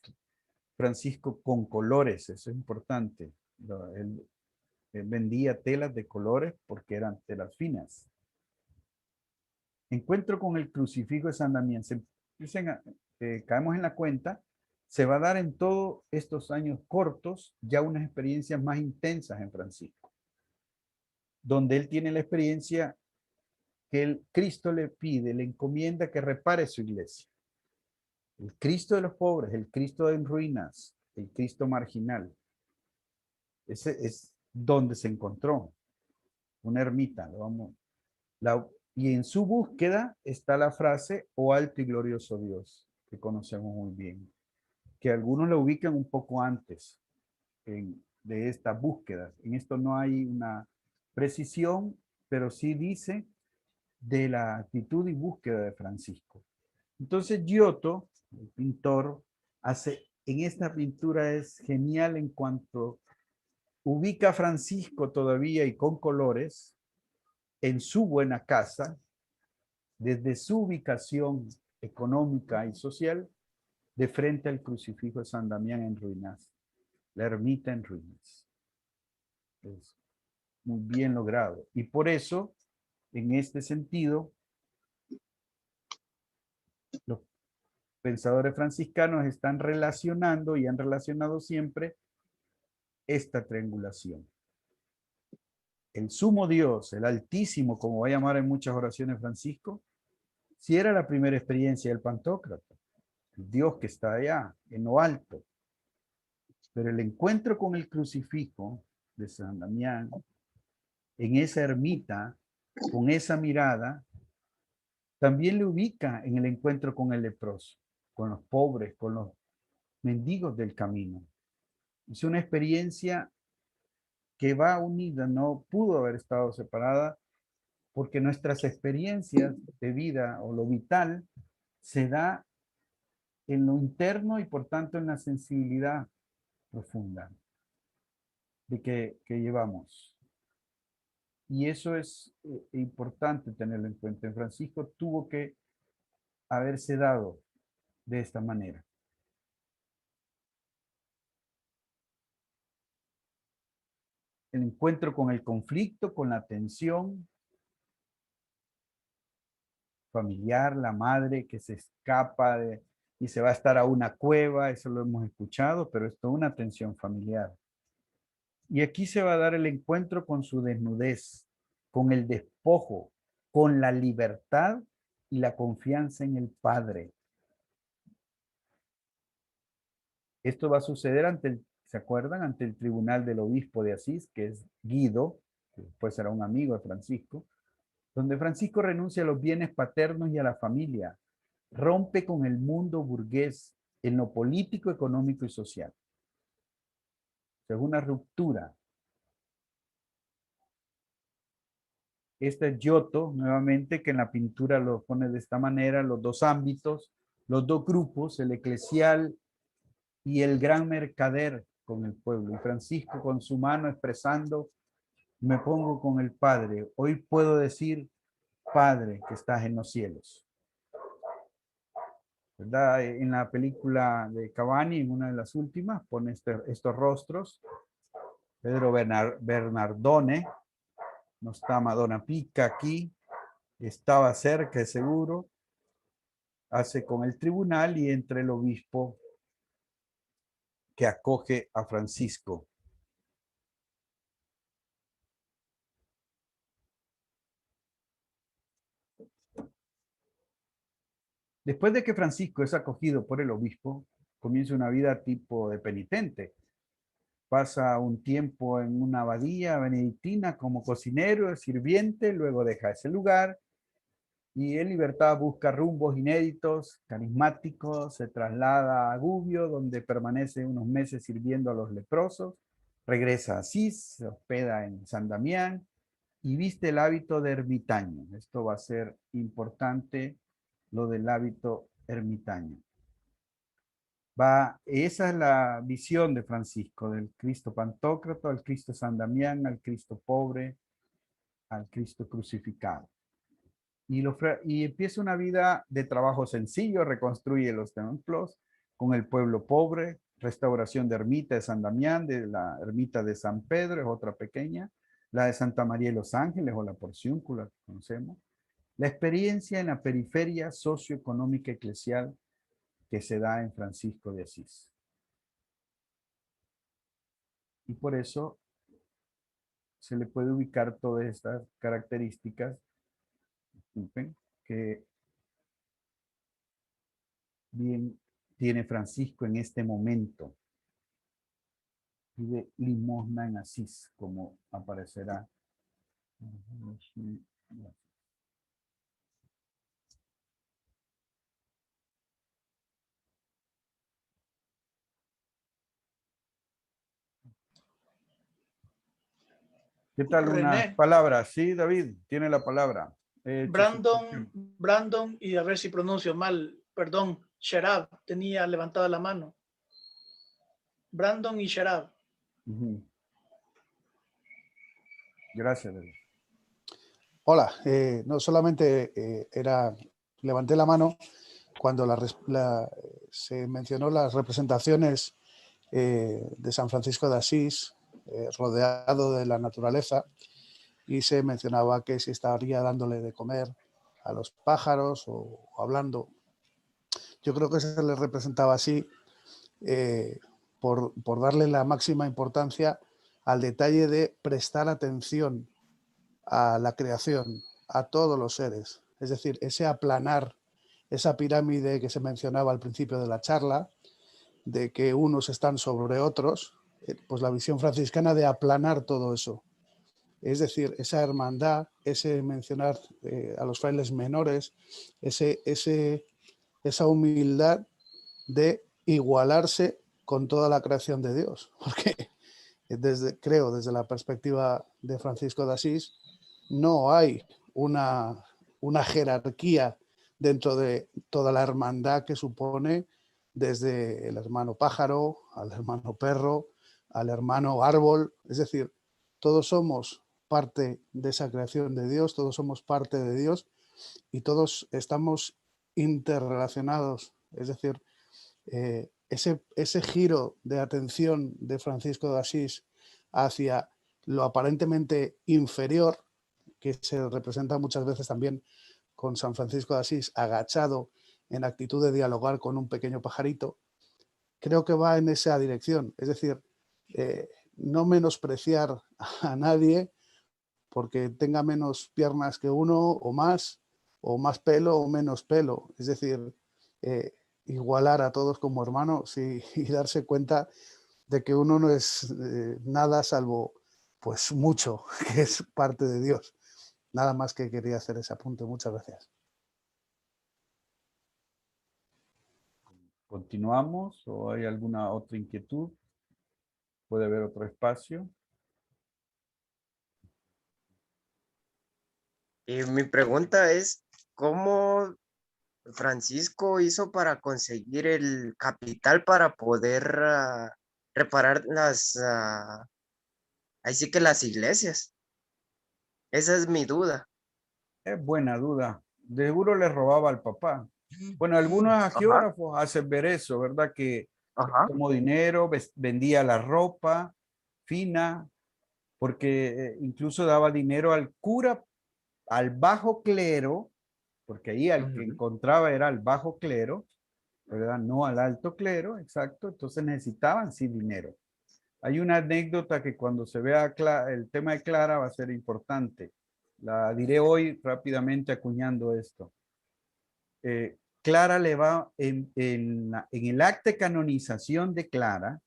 Francisco con colores, eso es importante. Él vendía telas de colores porque eran telas finas. Encuentro con el crucifijo de San Damián. Caemos en la cuenta, se va a dar en todos estos años cortos ya unas experiencias más intensas en Francisco, donde él tiene la experiencia que el Cristo le pide, le encomienda que repare su iglesia. El Cristo de los pobres, el Cristo en ruinas, el Cristo marginal. Ese es donde se encontró una ermita. Y en su búsqueda está la frase, oh alto y glorioso Dios, que conocemos muy bien, que algunos la ubican un poco antes de esta búsqueda. En esto no hay una precisión, pero sí dice de la actitud y búsqueda de Francisco. Entonces Giotto, el pintor, en esta pintura es genial en cuanto ubica a Francisco todavía y con colores en su buena casa, desde su ubicación económica y social, de frente al crucifijo de San Damián en ruinas, la ermita en ruinas. Es muy bien logrado. Y por eso, en este sentido, los pensadores franciscanos están relacionando y han relacionado siempre esta triangulación. El sumo Dios, el Altísimo, como va a llamar en muchas oraciones Francisco, si era la primera experiencia del Pantocrator, el Dios que está allá, en lo alto. Pero el encuentro con el crucifijo de San Damián, en esa ermita, con esa mirada, también le ubica en el encuentro con el leproso, con los pobres, con los mendigos del camino. Es una experiencia que va unida, no pudo haber estado separada, porque nuestras experiencias de vida o lo vital se da en lo interno y por tanto en la sensibilidad profunda de que llevamos. Y eso es importante tenerlo en cuenta. En Francisco tuvo que haberse dado de esta manera. el encuentro con el conflicto, con la tensión familiar, la madre que se escapa y se va a estar a una cueva, eso lo hemos escuchado, pero es toda una tensión familiar. Y aquí se va a dar el encuentro con su desnudez, con el despojo, con la libertad y la confianza en el Padre. Esto va a suceder ¿se acuerdan? Ante el tribunal del obispo de Asís, que es Guido, que después será un amigo de Francisco, donde Francisco renuncia a los bienes paternos y a la familia, rompe con el mundo burgués en lo político, económico y social. Es una ruptura. Este es Giotto, nuevamente, que en la pintura lo pone de esta manera, los dos ámbitos, los dos grupos, el eclesial y el gran mercader con el pueblo. Y Francisco con su mano expresando, me pongo con el Padre. Hoy puedo decir, Padre que estás en los cielos. ¿Verdad? En la película de Cavani, en una de las últimas, pone estos rostros. Pedro Bernardone, no está Madonna Pica aquí, estaba cerca, seguro, hace con el tribunal y entre el obispo que acoge a Francisco. Después de que Francisco es acogido por el obispo, comienza una vida tipo de penitente. Pasa un tiempo en una abadía benedictina como cocinero, sirviente, luego deja ese lugar y en libertad busca rumbos inéditos, carismáticos, se traslada a Gubbio, donde permanece unos meses sirviendo a los leprosos, regresa a Asís, se hospeda en San Damián y viste el hábito de ermitaño. Esto va a ser importante, lo del hábito ermitaño. Esa es la visión de Francisco, del Cristo Pantocrato, al Cristo San Damián, al Cristo pobre, al Cristo crucificado. Y empieza una vida de trabajo sencillo, reconstruye los templos con el pueblo pobre, restauración de ermita de San Damián, de la ermita de San Pedro, es otra pequeña, la de Santa María de los Ángeles o la Porciúncula, que conocemos. La experiencia en la periferia socioeconómica eclesial que se da en Francisco de Asís. Y por eso se le puede ubicar todas estas características que bien tiene Francisco en este momento. Pide limosna en Asís, como aparecerá. ¿Qué tal unas René. palabras? Sí, David, tiene la palabra. Brandon, y a ver si pronuncio mal, perdón, Sherab tenía levantada la mano. Brandon y Sherab. Gracias, David. Hola, no solamente levanté la mano cuando se mencionó las representaciones de San Francisco de Asís, rodeado de la naturaleza, y se mencionaba que se estaría dándole de comer a los pájaros o hablando. Yo creo que se le representaba así por darle la máxima importancia al detalle de prestar atención a la creación, a todos los seres. Es decir, ese aplanar, esa pirámide que se mencionaba al principio de la charla, de que unos están sobre otros, pues la visión franciscana de aplanar todo eso. Es decir, esa hermandad, ese mencionar a los frailes menores, esa humildad de igualarse con toda la creación de Dios. Porque creo, desde la perspectiva de Francisco de Asís, no hay una jerarquía dentro de toda la hermandad que supone desde el hermano pájaro, al hermano perro, al hermano árbol. Es decir, todos somos parte de esa creación de Dios, todos somos parte de Dios y todos estamos interrelacionados. Es decir, ese giro de atención de Francisco de Asís hacia lo aparentemente inferior, que se representa muchas veces también con San Francisco de Asís agachado en actitud de dialogar con un pequeño pajarito, creo que va en esa dirección. Es decir, no menospreciar a nadie porque tenga menos piernas que uno o más pelo o menos pelo. Es decir, igualar a todos como hermanos y darse cuenta de que uno no es nada salvo pues mucho, que es parte de Dios. Nada más que quería hacer ese apunte. Muchas gracias. ¿Continuamos o hay alguna otra inquietud? ¿Puede haber otro espacio? Y mi pregunta es, ¿cómo Francisco hizo para conseguir el capital para poder reparar ahí sí que las iglesias? Esa es mi duda. Es buena duda. De seguro le robaba al papá. Bueno, algunos Ajá, geógrafos hacen ver eso, ¿verdad? Que ajá. tomó dinero, vendía la ropa fina, porque incluso daba dinero al cura, al bajo clero, porque ahí al que Ujú. encontraba era al bajo clero, ¿verdad? No al alto clero, exacto. Entonces necesitaban sí dinero. Hay una anécdota que cuando se vea el tema de Clara va a ser importante. La diré hoy rápidamente acuñando esto. Clara le va en el acta de canonización de Clara,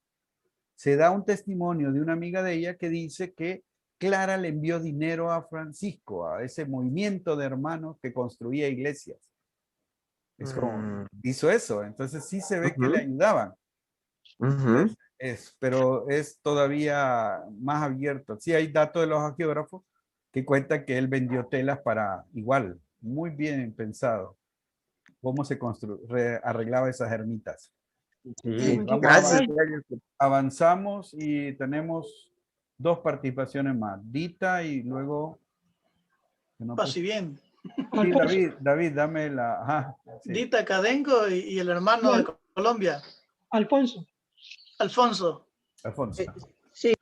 se da un testimonio de una amiga de ella que dice que Clara le envió dinero a Francisco, a ese movimiento de hermanos que construía iglesias. Hizo eso, entonces sí se ve que le Ujú, ayudaban. ujú. Pero es todavía más abierto. Sí hay datos de los hagiógrafos que cuentan que él vendió telas para igual, muy bien pensado, cómo se arreglaba esas ermitas. Sí, Sí, vamos gracias. avanzamos y tenemos dos participaciones más. Dita y luego... Así bien. Sí, Alfonso, David, dame la... Ajá, sí. Dita Cadengo y el hermano de Colombia, Alfonso, Alfonso. Alfonso. Sí,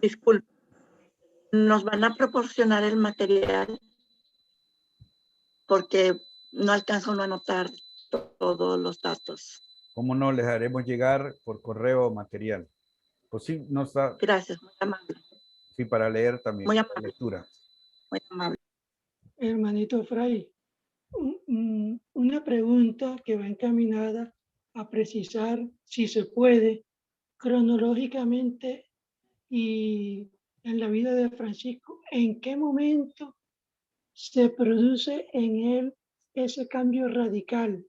disculpe, ¿nos van a proporcionar el material? Porque no alcanzo a anotar todos los datos. ¿Cómo no? Les haremos llegar por correo material. Pues sí, no está... Gracias, muy amable. Sí, para leer también, Muy para amable. lectura. Muy amable. hermanito Fray, una pregunta que va encaminada a precisar, si se puede, cronológicamente y en la vida de Francisco, ¿en qué momento se produce en él ese cambio radical?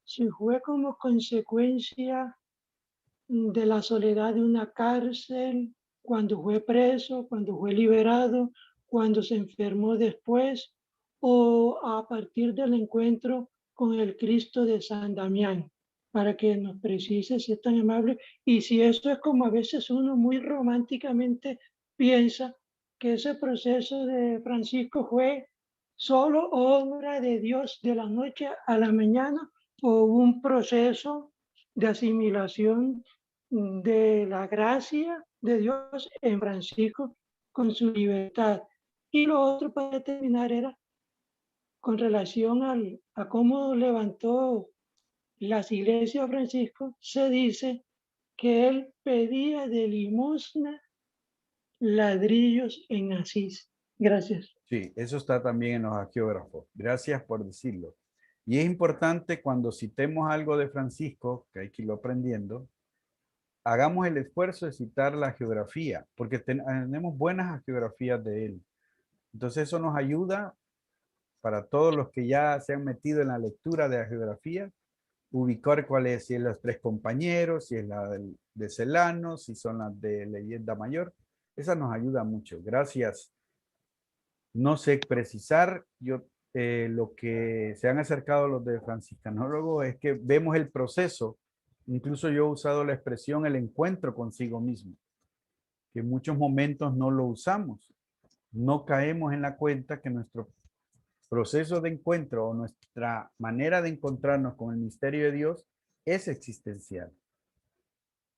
Si fue como consecuencia de la soledad de una cárcel, cuando fue preso, cuando fue liberado, cuando se enfermó después, o a partir del encuentro con el Cristo de San Damián, para que nos precise si es tan amable y si eso es como a veces uno muy románticamente piensa que ese proceso de Francisco fue solo obra de Dios de la noche a la mañana o un proceso de asimilación de la gracia de Dios en Francisco con su libertad. Y lo otro para terminar era con relación a cómo levantó las iglesias Francisco, se dice que él pedía de limosna ladrillos en Asís. Gracias. Sí, eso está también en los hagiógrafos. Gracias por decirlo. Y es importante cuando citemos algo de Francisco, que hay que irlo aprendiendo, hagamos el esfuerzo de citar la geografía, porque tenemos buenas geografías de él. Entonces eso nos ayuda para todos los que ya se han metido en la lectura de la geografía, ubicar cuál es, si es los tres compañeros, si es la de Celano, si son las de Leyenda Mayor. Esa nos ayuda mucho. Gracias. No sé precisar, lo que se han acercado los de franciscanólogos es que vemos el proceso. Incluso yo he usado la expresión el encuentro consigo mismo, que en muchos momentos no lo usamos. No caemos en la cuenta que nuestro proceso de encuentro o nuestra manera de encontrarnos con el misterio de Dios es existencial.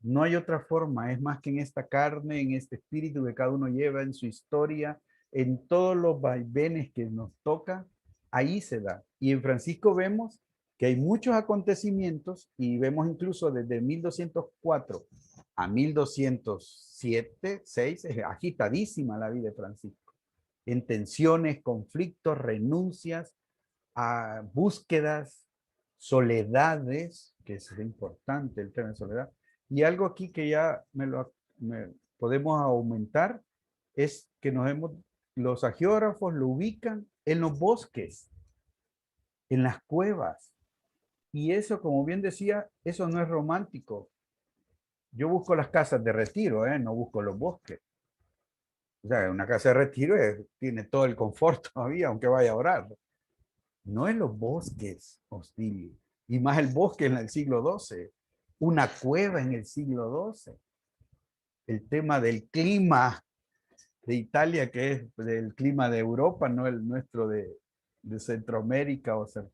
No hay otra forma, es más que en esta carne, en este espíritu que cada uno lleva en su historia, en todos los vaivenes que nos toca, ahí se da. Y en Francisco vemos que hay muchos acontecimientos y vemos incluso desde 1204 a 1207, 6, es agitadísima la vida de Francisco. En tensiones, conflictos, renuncias, a búsquedas, soledades, que es importante el tema de soledad. Y algo aquí que ya podemos aumentar es que los hagiógrafos lo ubican en los bosques, en las cuevas. Y eso, como bien decía, eso no es romántico. Yo busco las casas de retiro, no busco los bosques. O sea, una casa de retiro tiene todo el confort todavía, aunque vaya a orar. No en los bosques, Hostilio, y más el bosque en el siglo XII, una cueva en el siglo XII. El tema del clima de Italia, que es del clima de Europa, no el nuestro de Centroamérica o sea,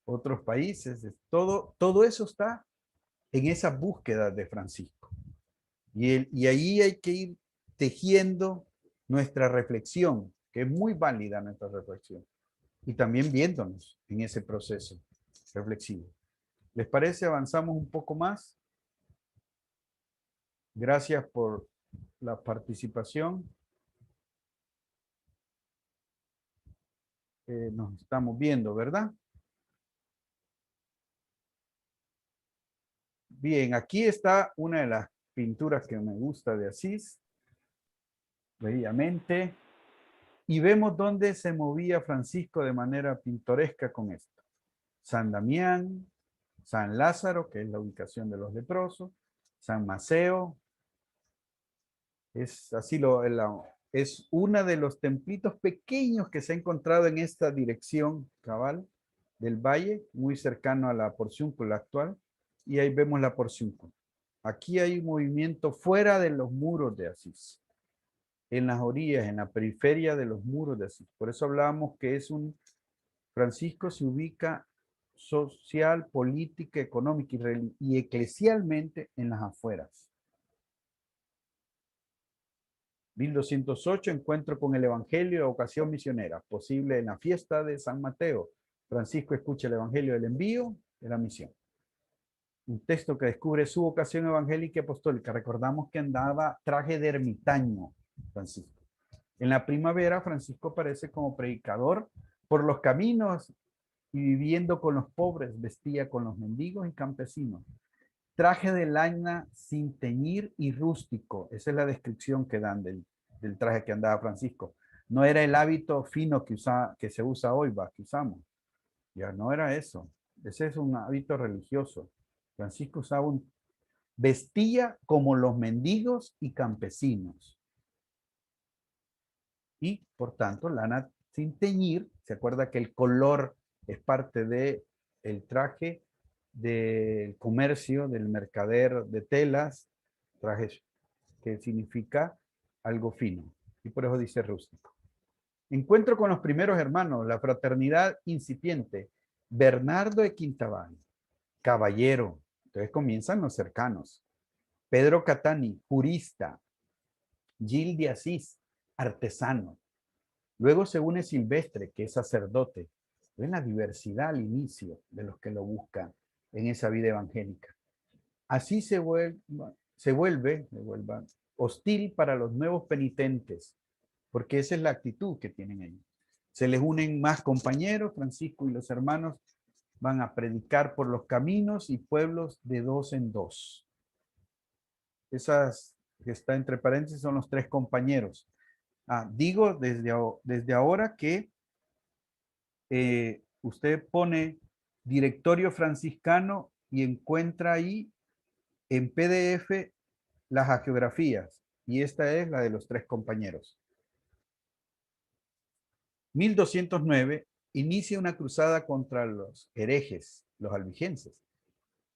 otros países. Todo eso está en esa búsqueda de Francisco. Y ahí hay que ir tejiendo nuestra reflexión, que es muy válida nuestra reflexión. Y también viéndonos en ese proceso reflexivo. ¿Les parece? Avanzamos un poco más. Gracias por la participación. Nos estamos viendo, ¿verdad? Bien, aquí está una de las pinturas que me gusta de Asís. Bellamente. Y vemos dónde se movía Francisco de manera pintoresca con esto. San Damián, San Lázaro, que es la ubicación de los leprosos, San Maceo, es así es uno de los templitos pequeños que se ha encontrado en esta dirección cabal del valle, muy cercano a la Porciúncula actual, y ahí vemos la Porciúncula. Aquí hay un movimiento fuera de los muros de Asís, en las orillas, en la periferia de los muros de Asís. Por eso hablábamos que Francisco se ubica social, política, económica y eclesialmente en las afueras. 1208, encuentro con el Evangelio de ocasión misionera, posible en la fiesta de San Mateo. Francisco escucha el Evangelio del envío de la misión. Un texto que descubre su vocación evangélica y apostólica. Recordamos que andaba traje de ermitaño, Francisco. En la primavera, Francisco aparece como predicador por los caminos y viviendo con los pobres, vestía con los mendigos y campesinos. Traje de lana sin teñir y rústico. Esa es la descripción que dan del traje que andaba Francisco. No era el hábito fino que se usa hoy, que usamos. Ya no era eso. Ese es un hábito religioso. Francisco vestía como los mendigos y campesinos. Y, por tanto, lana sin teñir. Se acuerda que el color es parte del traje del comercio, del mercader de telas, trajes que significa algo fino. Y por eso dice rústico. Encuentro con los primeros hermanos, la fraternidad incipiente. Bernardo de Quintabán, caballero. Entonces comienzan los cercanos. Pedro Catani, jurista. Gil de Asís, artesano. Luego se une Silvestre, que es sacerdote. Ven la diversidad al inicio de los que lo buscan en esa vida evangélica. Así se vuelve hostil para los nuevos penitentes, porque esa es la actitud que tienen ellos. Se les unen más compañeros, Francisco y los hermanos van a predicar por los caminos y pueblos de 2 en 2. Esas que está entre paréntesis son los 3 compañeros. Digo desde ahora que usted pone directorio franciscano y encuentra ahí en PDF las hagiografías, y esta es la de los 3 compañeros. 1209 inicia una cruzada contra los herejes, los albigenses.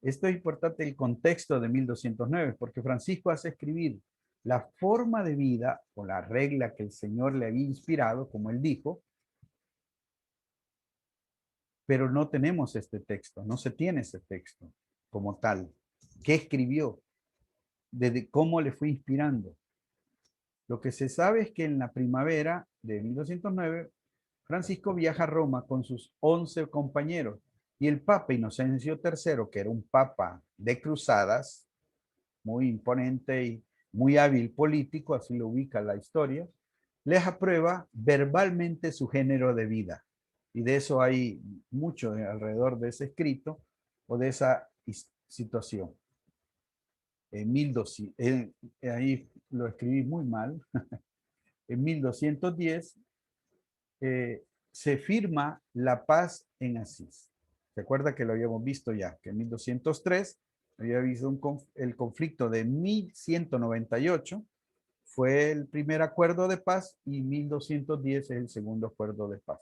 Esto es importante, el contexto de 1209, porque Francisco hace escribir la forma de vida o la regla que el Señor le había inspirado, como él dijo, pero no tenemos este texto, no se tiene ese texto como tal. ¿Qué escribió? de cómo le fue inspirando. Lo que se sabe es que en la primavera de 1209, Francisco viaja a Roma con sus 11 compañeros y el Papa Inocencio III, que era un papa de cruzadas, muy imponente y muy hábil político, así lo ubica la historia, les aprueba verbalmente su género de vida. Y de eso hay mucho alrededor de ese escrito o de esa situación. En 1200, ahí lo escribí muy mal, en 1210 se firma la paz en Asís. ¿Se acuerda que lo habíamos visto ya? Que en 1203 había habido el conflicto de 1198, fue el primer acuerdo de paz y 1210 es el segundo acuerdo de paz.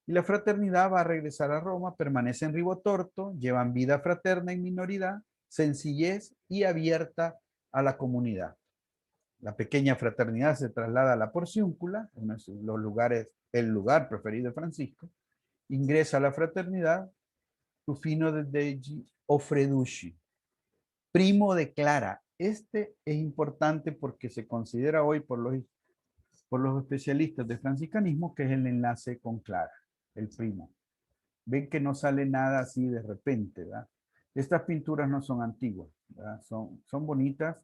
Y la fraternidad va a regresar a Roma, permanece en Ribotorto, llevan vida fraterna en minoridad, sencillez y abierta a la comunidad. La pequeña fraternidad se traslada a la Porciúncula, uno de los lugares, el lugar preferido de Francisco, ingresa a la fraternidad, Rufino de Deggi Offreducci, primo de Clara. Este es importante porque se considera hoy por los especialistas de franciscanismo que es el enlace con Clara, el primo. Ven que no sale nada así de repente, ¿verdad? Estas pinturas no son antiguas, ¿verdad? Son bonitas,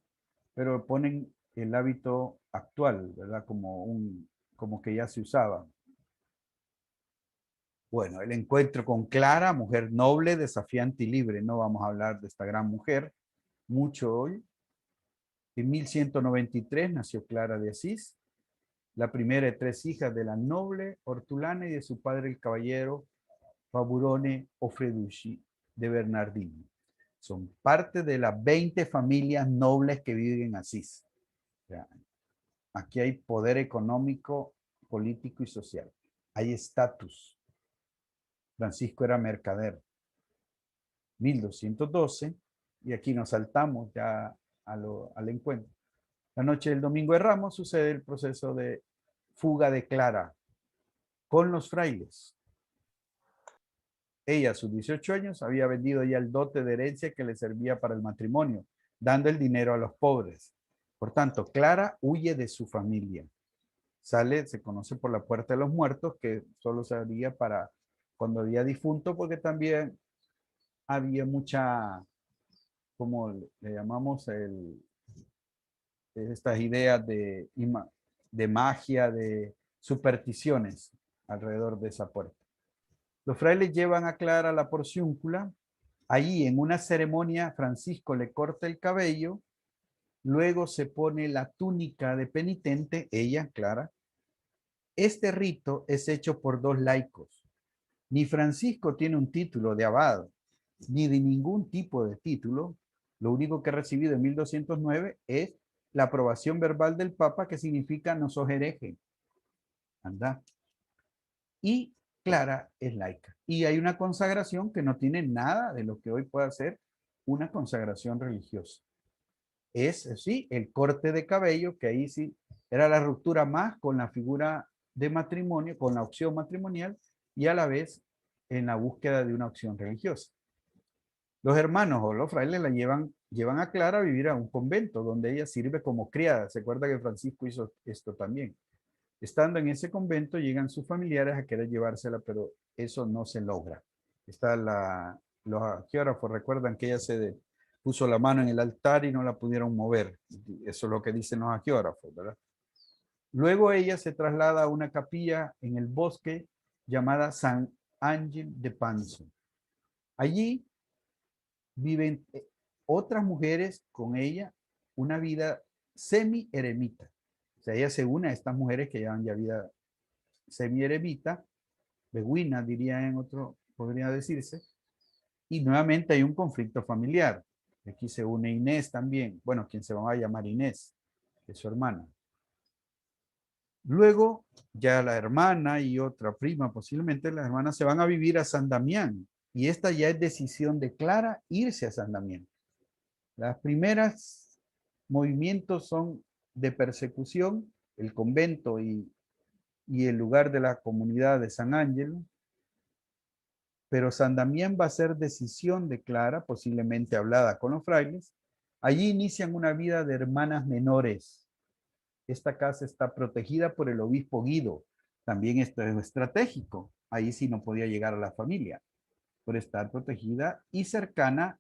pero ponen el hábito actual, ¿verdad? Como que ya se usaba. Bueno, el encuentro con Clara, mujer noble, desafiante y libre. No vamos a hablar de esta gran mujer mucho hoy. En 1193 nació Clara de Asís, la primera de 3 hijas de la noble Hortulana y de su padre el caballero Faburone Offreducci de Bernardino. Son parte de las 20 familias nobles que viven en Asís. O sea, aquí hay poder económico, político y social. Hay estatus. Francisco era mercader. 1212, y aquí nos saltamos ya al encuentro. La noche del Domingo de Ramos sucede el proceso de fuga de Clara con los frailes. Ella a sus 18 años había vendido ya el dote de herencia que le servía para el matrimonio, dando el dinero a los pobres. Por tanto, Clara huye de su familia. Sale, se conoce por la puerta de los muertos, que solo se abría para cuando había difunto, porque también había mucha, como le llamamos, estas ideas de magia, de supersticiones alrededor de esa puerta. Los frailes llevan a Clara a la Porciúncula. Allí, en una ceremonia, Francisco le corta el cabello, luego se pone la túnica de penitente, ella, Clara. Este rito es hecho por 2 laicos. Ni Francisco tiene un título de abad, ni de ningún tipo de título. Lo único que ha recibido en 1209 es la aprobación verbal del Papa, que significa no sos hereje. Anda. Y Clara es laica. Y hay una consagración que no tiene nada de lo que hoy puede ser una consagración religiosa. Es, sí, el corte de cabello, que ahí sí era la ruptura más con la figura de matrimonio, con la opción matrimonial, y a la vez en la búsqueda de una opción religiosa. Los hermanos o los frailes la llevan a Clara a vivir a un convento donde ella sirve como criada. Se acuerda que Francisco hizo esto también. Estando en ese convento llegan sus familiares a querer llevársela, pero eso no se logra. Los geógrafos recuerdan que ella se puso la mano en el altar y no la pudieron mover. Eso es lo que dicen los geógrafos, ¿verdad? Luego ella se traslada a una capilla en el bosque llamada San Ángel de Panzo. Allí viven otras mujeres con ella, una vida semi-eremita. O sea, ella se une a estas mujeres que llevan ya vida semi-eremita, beguina diría en otro, podría decirse, y nuevamente hay un conflicto familiar. Aquí se une Inés también, bueno, quien se va a llamar Inés, que es su hermana. Luego, ya la hermana y otra prima, posiblemente las hermanas, se van a vivir a San Damián, y esta ya es decisión de Clara irse a San Damián. Las primeras movimientos son de persecución, el convento y el lugar de la comunidad de San Ángelo, pero San Damián va a ser decisión de Clara, posiblemente hablada con los frailes, Allí inician una vida de hermanas menores. Esta casa está protegida por el obispo Guido. También esto es estratégico. Ahí sí no podía llegar a la familia, por estar protegida y cercana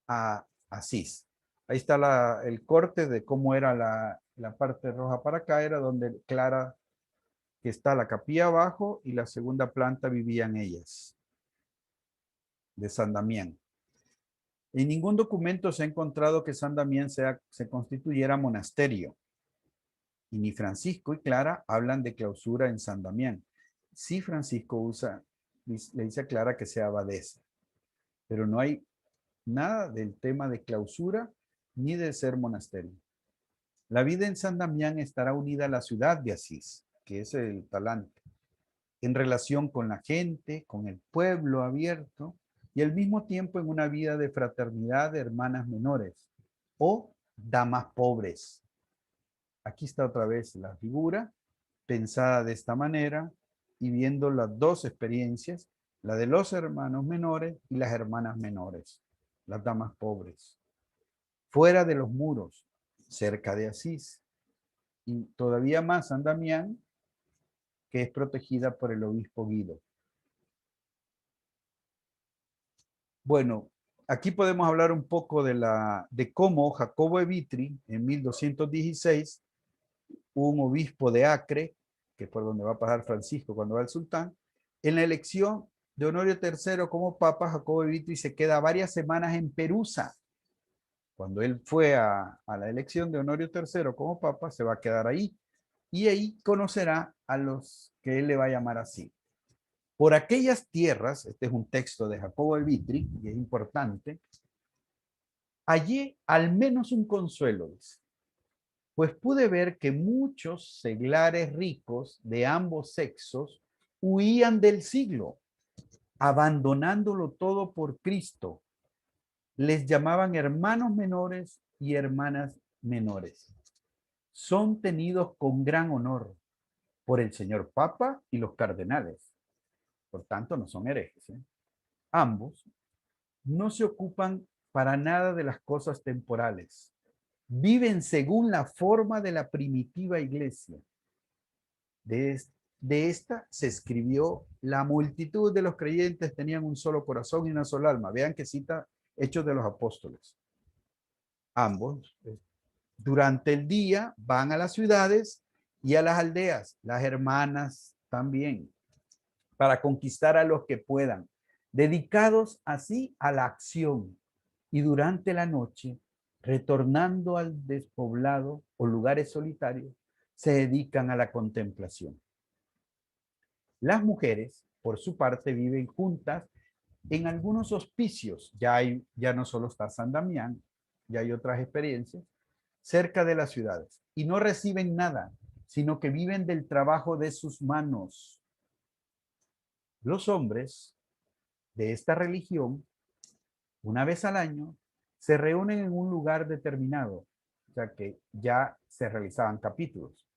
a Asís. Ahí está el corte de cómo era la parte roja para acá, era donde Clara, que está la capilla abajo y la segunda planta vivían ellas, de San Damián. En ningún documento se ha encontrado que San Damián se constituyera monasterio. Y ni Francisco y Clara hablan de clausura en San Damián. Sí, Francisco le dice a Clara que sea abadesa, pero no hay nada del tema de clausura ni de ser monasterio. La vida en San Damián estará unida a la ciudad de Asís, que es el talante, en relación con la gente, con el pueblo abierto, y al mismo tiempo en una vida de fraternidad de hermanas menores o damas pobres. Aquí está otra vez la figura, pensada de esta manera y viendo las dos experiencias, la de los hermanos menores y las hermanas menores, las damas pobres. Fuera de los muros, cerca de Asís, y todavía más San Damián, que es protegida por el obispo Guido. Bueno, aquí podemos hablar un poco de cómo Jacobo de Vitri, en 1216, un obispo de Acre, que es por donde va a pasar Francisco cuando va el sultán, en la elección de Honorio III como papa, Jacobo de Vitri se queda varias semanas en Perusa. Cuando él fue a la elección de Honorio III como papa, se va a quedar ahí. Y ahí conocerá a los que él le va a llamar así. Por aquellas tierras, este es un texto de Jacobo de Vitri, y es importante, hallé al menos un consuelo, dice, pues pude ver que muchos seglares ricos de ambos sexos huían del siglo, abandonándolo todo por Cristo. Les llamaban hermanos menores y hermanas menores. Son tenidos con gran honor por el señor Papa y los cardenales. Por tanto, no son herejes. Ambos no se ocupan para nada de las cosas temporales. Viven según la forma de la primitiva iglesia. De esta se escribió: la multitud de los creyentes tenían un solo corazón y una sola alma. Vean que cita Hechos de los Apóstoles. Ambos, durante el día, van a las ciudades y a las aldeas, las hermanas también, para conquistar a los que puedan, dedicados así a la acción, y durante la noche, retornando al despoblado o lugares solitarios, se dedican a la contemplación. Las mujeres, por su parte, viven juntas en algunos hospicios. Ya no solo está San Damián, ya hay otras experiencias, cerca de las ciudades, y no reciben nada, sino que viven del trabajo de sus manos. Los hombres de esta religión, una vez al año, se reúnen en un lugar determinado, o sea que ya se realizaban capítulos.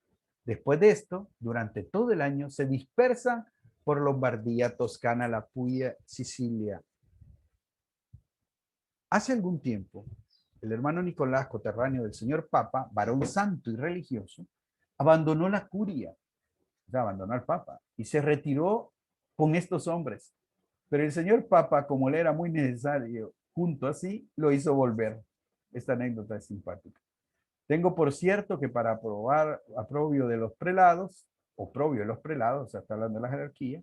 Después de esto, durante todo el año, se dispersan por Lombardía, Toscana, la Puglia, Sicilia. Hace algún tiempo, el hermano Nicolás, coterráneo del señor Papa, varón santo y religioso, abandonó la curia, o sea, abandonó al Papa, y se retiró con estos hombres. Pero el señor Papa, como le era muy necesario, junto así, lo hizo volver. Esta anécdota es simpática. Tengo por cierto que para aprobar aprobio de los prelados, o probio de los prelados, o sea, está hablando de la jerarquía,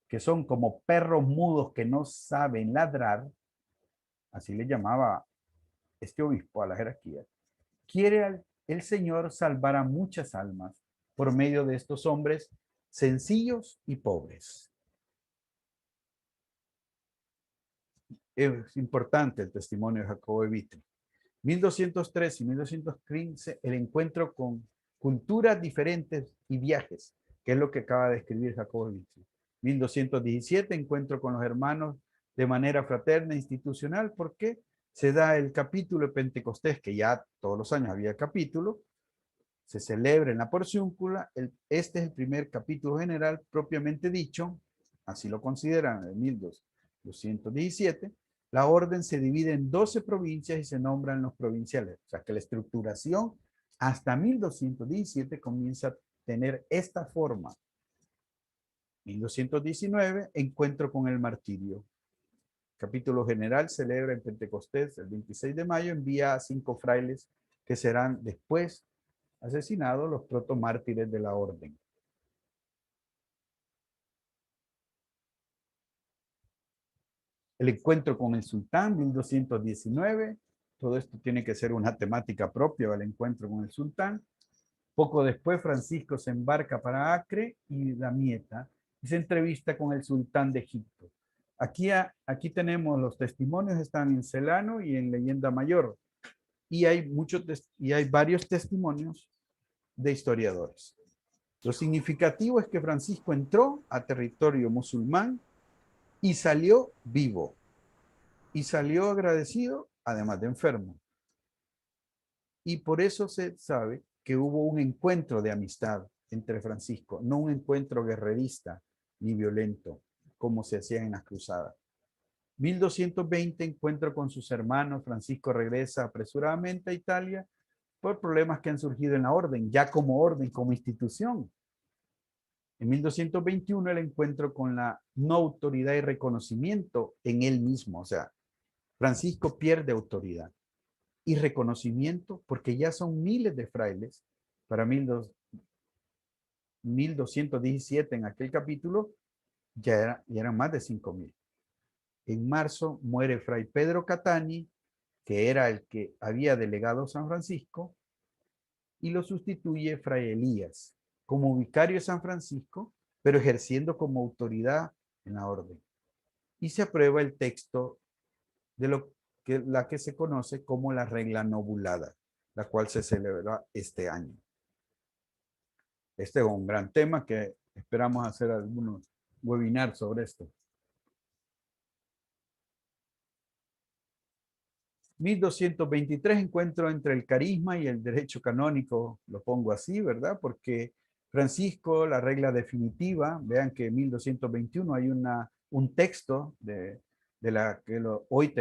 que son como perros mudos que no saben ladrar, así le llamaba este obispo a la jerarquía, quiere el Señor salvar a muchas almas por medio de estos hombres sencillos y pobres. Es importante el testimonio de Jacobo de Vitri. 1203 y 1215, el encuentro con culturas diferentes y viajes, que es lo que acaba de escribir Jacobo de Vitri. 1217, encuentro con los hermanos de manera fraterna e institucional, porque se da el capítulo de Pentecostés, que ya todos los años había capítulo, se celebra en la porciúncula. Este es el primer capítulo general propiamente dicho, así lo consideran en 1217, la orden se divide en 12 provincias y se nombran los provinciales. O sea que la estructuración hasta 1217 comienza a tener esta forma. 1219, encuentro con el martirio. Capítulo general celebra en Pentecostés el 26 de mayo, envía a 5 frailes que serán después asesinados, los protomártires de la orden. El encuentro con el sultán, 1219. Todo esto tiene que ser una temática propia del encuentro con el sultán. Poco después, Francisco se embarca para Acre y Damieta y se entrevista con el sultán de Egipto. Aquí tenemos los testimonios, están en Celano y en Leyenda Mayor. Y hay varios testimonios de historiadores. Lo significativo es que Francisco entró a territorio musulmán y salió vivo. Y salió agradecido, además de enfermo. Y por eso se sabe que hubo un encuentro de amistad entre Francisco, no un encuentro guerrerista ni violento, como se hacía en las cruzadas. 1220, encuentro con sus hermanos. Francisco regresa apresuradamente a Italia por problemas que han surgido en la orden, ya como orden, como institución. En 1221, el encuentro con la no autoridad y reconocimiento en él mismo. O sea, Francisco pierde autoridad y reconocimiento porque ya son miles de frailes. Para 1217, en aquel capítulo, ya eran más de 5,000. En marzo muere Fray Pedro Catani, que era el que había delegado San Francisco, y lo sustituye Fray Elías como vicario de San Francisco, pero ejerciendo como autoridad en la orden. Y se aprueba el texto de la que se conoce como la regla nobulada, la cual se celebra este año. Este es un gran tema que esperamos hacer algunos webinars sobre esto. 1223, encuentro entre el carisma y el derecho canónico, lo pongo así, ¿verdad? Porque Francisco, la regla definitiva, vean que en 1221 hay un texto de la que hoy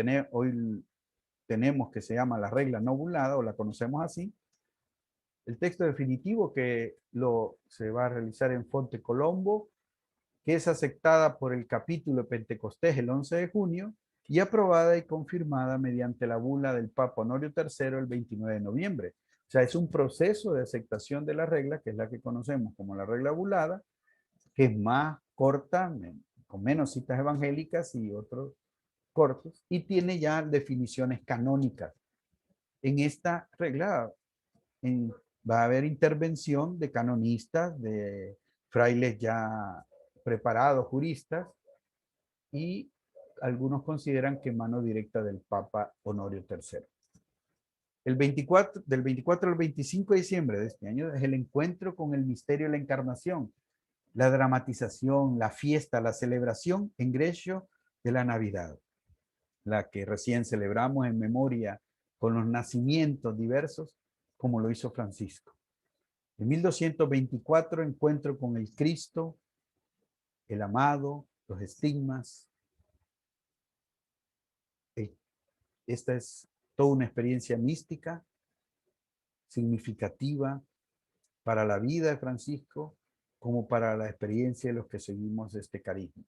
tenemos que se llama la regla nobulada, o la conocemos así. El texto definitivo que se va a realizar en Fonte Colombo, que es aceptada por el capítulo de Pentecostés el 11 de junio, y aprobada y confirmada mediante la bula del Papa Honorio III el 29 de noviembre. O sea, es un proceso de aceptación de la regla, que es la que conocemos como la regla bulada, que es más corta, con menos citas evangélicas y otros cortos, y tiene ya definiciones canónicas. En esta regla va a haber intervención de canonistas, de frailes ya preparados, juristas, y algunos consideran que mano directa del Papa Honorio III. Del 24 al 25 de diciembre de este año es el encuentro con el misterio de la encarnación, la dramatización, la fiesta, la celebración en Grecio de la Navidad, la que recién celebramos en memoria con los nacimientos diversos, como lo hizo Francisco. En 1224, encuentro con el Cristo, el amado, los estigmas. Esta es toda una experiencia mística, significativa para la vida de Francisco, como para la experiencia de los que seguimos este carisma.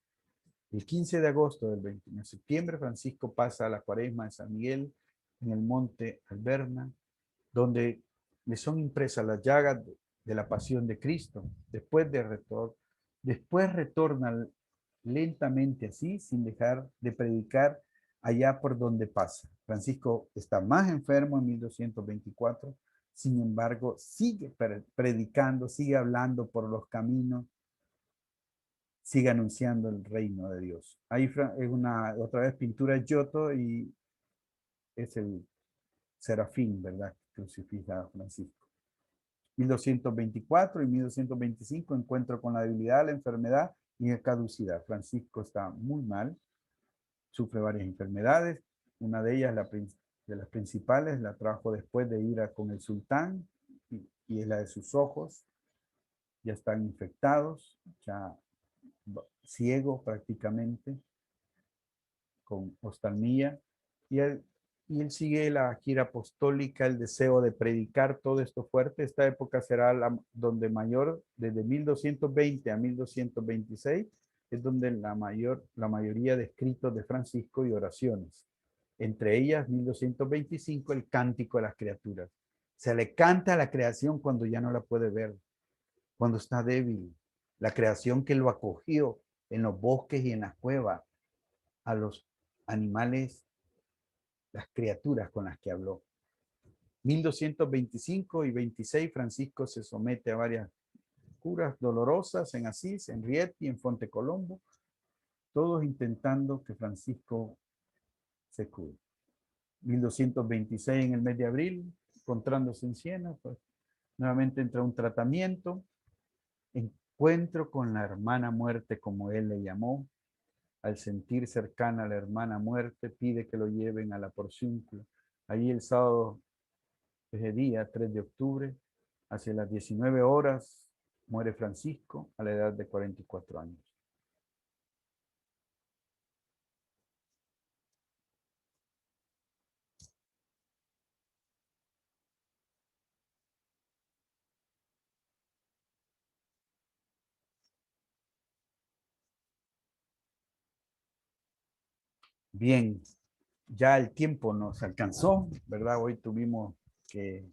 El 15 de agosto del 21 de septiembre, Francisco pasa a la cuaresma de San Miguel en el monte Alberna, donde le son impresas las llagas de la pasión de Cristo. Después retorna lentamente así, sin dejar de predicar allá por donde pasa. Francisco está más enfermo en 1224, sin embargo, sigue predicando, sigue hablando por los caminos, sigue anunciando el reino de Dios. Ahí es otra vez pintura de Giotto y es el serafín, ¿verdad? Crucifica a Francisco. 1224 y 1225, encuentro con la debilidad, la enfermedad y la caducidad. Francisco está muy mal, sufre varias enfermedades. Una de ellas, de las principales, la trajo después de ir con el sultán, y es la de sus ojos. Ya están infectados, ya ciego prácticamente. con oftalmía, y él sigue la gira apostólica, el deseo de predicar todo esto fuerte. Esta época será donde mayor, desde 1220 a 1226, es donde la mayoría de escritos de Francisco y oraciones. Entre ellas, 1225, el Cántico de las Criaturas. Se le canta a la creación cuando ya no la puede ver, cuando está débil. La creación que lo acogió en los bosques y en las cuevas, a los animales, las criaturas con las que habló. 1225 y 26, Francisco se somete a varias curas dolorosas en Asís, en Rieti, en Fonte Colombo, todos intentando que Francisco se cure. 1226, en el mes de abril, encontrándose en Siena, pues nuevamente entra un tratamiento, encuentro con la hermana muerte, como él le llamó. Al sentir cercana a la hermana muerte, pide que lo lleven a la Porciúncula. Ahí el sábado, ese día, 3 de octubre, hacia las 19 horas, muere Francisco a la edad de 44 años. Bien, ya el tiempo nos alcanzó, ¿verdad? Hoy tuvimos que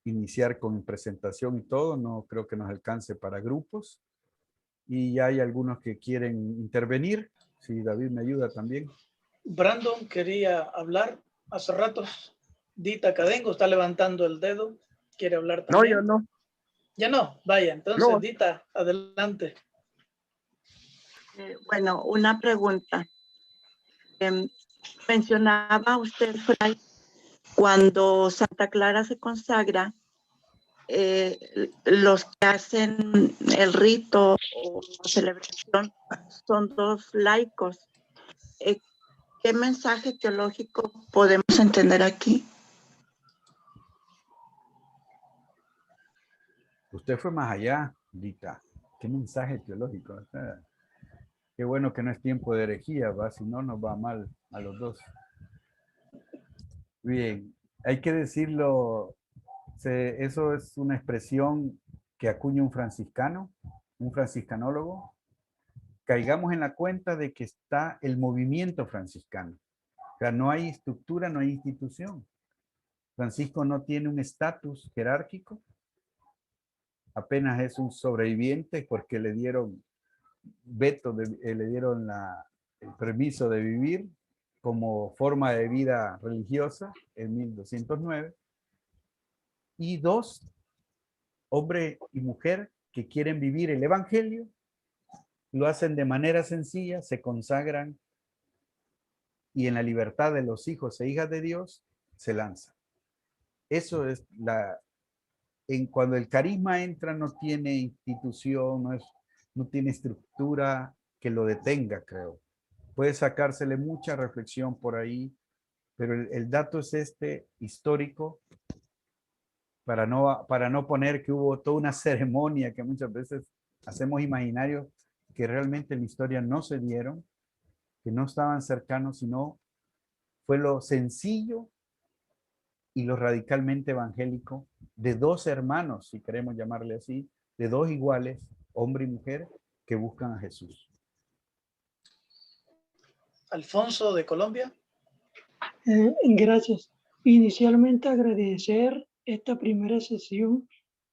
iniciar con presentación y todo, no creo que nos alcance para grupos. Y ya hay algunos que quieren intervenir. Si David me ayuda también. Brandon quería hablar hace rato. Dita Cadengo está levantando el dedo. ¿Quiere hablar No, también? yo no. Ya no. Vaya, entonces, No. Dita, adelante. Bueno, una pregunta. Mencionaba usted, Fray, cuando Santa Clara se consagra, los que hacen el rito o la celebración son dos laicos. ¿Qué mensaje teológico podemos entender aquí? Usted fue más allá, Dita. ¿Qué mensaje teológico? Qué bueno que no es tiempo de herejía, ¿va? Si no, nos va mal a los dos. Bien, hay que decirlo, eso es una expresión que acuña un franciscano, un franciscanólogo. Caigamos en la cuenta de que está el movimiento franciscano. O sea, no hay estructura, no hay institución. Francisco no tiene un estatus jerárquico, apenas es un sobreviviente porque le dieron le dieron el permiso de vivir como forma de vida religiosa en 1209, y dos, hombre y mujer que quieren vivir el evangelio, lo hacen de manera sencilla, se consagran y en la libertad de los hijos e hijas de Dios se lanzan. Eso es cuando el carisma entra, no tiene institución, no tiene estructura que lo detenga, creo. Puede sacársele mucha reflexión por ahí, pero el dato es histórico, para no poner que hubo toda una ceremonia que muchas veces hacemos imaginarios que realmente en la historia no se dieron, que no estaban cercanos, sino fue lo sencillo y lo radicalmente evangélico de dos hermanos, si queremos llamarle así, de dos iguales, hombre y mujer, que buscan a Jesús. Alfonso de Colombia. Gracias. Inicialmente agradecer esta primera sesión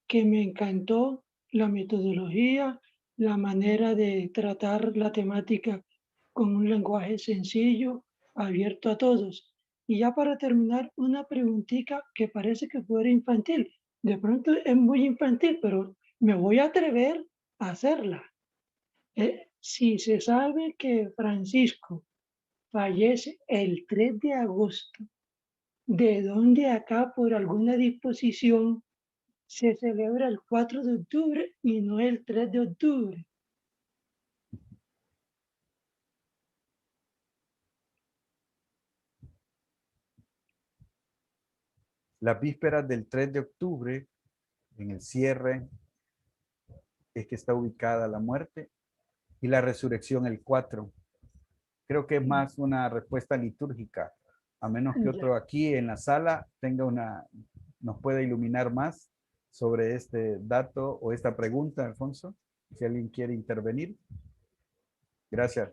que me encantó, la metodología, la manera de tratar la temática con un lenguaje sencillo, abierto a todos. Y ya para terminar, una preguntita que parece que fuera infantil. De pronto es muy infantil, pero me voy a atrever a hacerla. Si se sabe que Francisco fallece el 3 de agosto, ¿de dónde acá por alguna disposición se celebra el 4 de octubre y no el 3 de octubre? Las vísperas del 3 de octubre, en el cierre, es que está ubicada la muerte, y la resurrección el 4. creo que es más una respuesta litúrgica, a menos que otro aquí en la sala nos pueda iluminar más sobre este dato o esta pregunta, Alfonso, si alguien quiere intervenir. Gracias.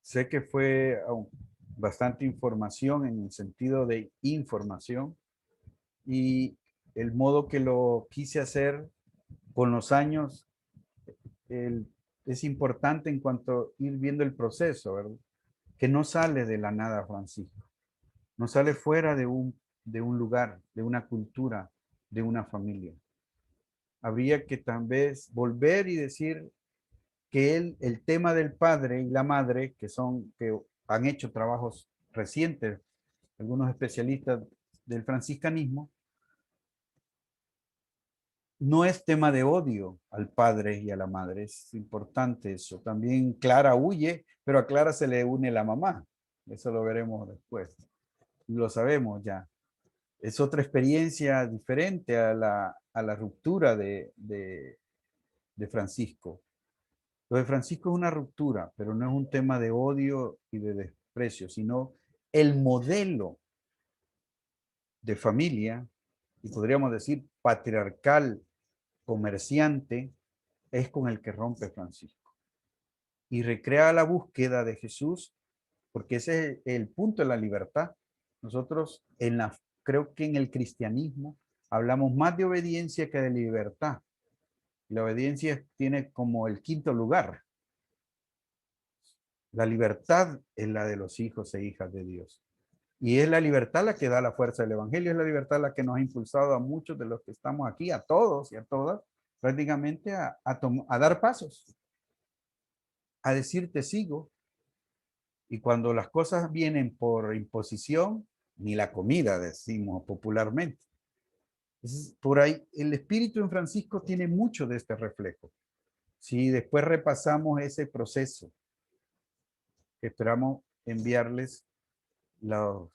Sé que fue bastante información en el sentido de información y el modo que lo quise hacer con los años es importante en cuanto a ir viendo el proceso, ¿verdad? Que no sale de la nada, Francisco. No sale fuera de un lugar, de una cultura, de una familia. Habría que tal vez volver y decir que el tema del padre y la madre, que han hecho trabajos recientes, algunos especialistas del franciscanismo, no es tema de odio al padre y a la madre, es importante eso. También Clara huye, pero a Clara se le une la mamá. Eso lo veremos después. Lo sabemos ya. Es otra experiencia diferente a la ruptura de Francisco. Lo de Francisco es una ruptura, pero no es un tema de odio y de desprecio, sino el modelo de familia, y podríamos decir patriarcal, comerciante, es con el que rompe Francisco. Y recrea la búsqueda de Jesús, porque ese es el punto de la libertad. Nosotros creo que en el cristianismo hablamos más de obediencia que de libertad. La obediencia tiene como el quinto lugar. La libertad es la de los hijos e hijas de Dios. Y es la libertad la que da la fuerza del evangelio, es la libertad la que nos ha impulsado a muchos de los que estamos aquí, a todos y a todas, prácticamente a dar pasos, a decir te sigo. Y cuando las cosas vienen por imposición, ni la comida decimos popularmente. Entonces, por ahí, el espíritu en Francisco tiene mucho de este reflejo. Si después repasamos ese proceso, esperamos enviarles los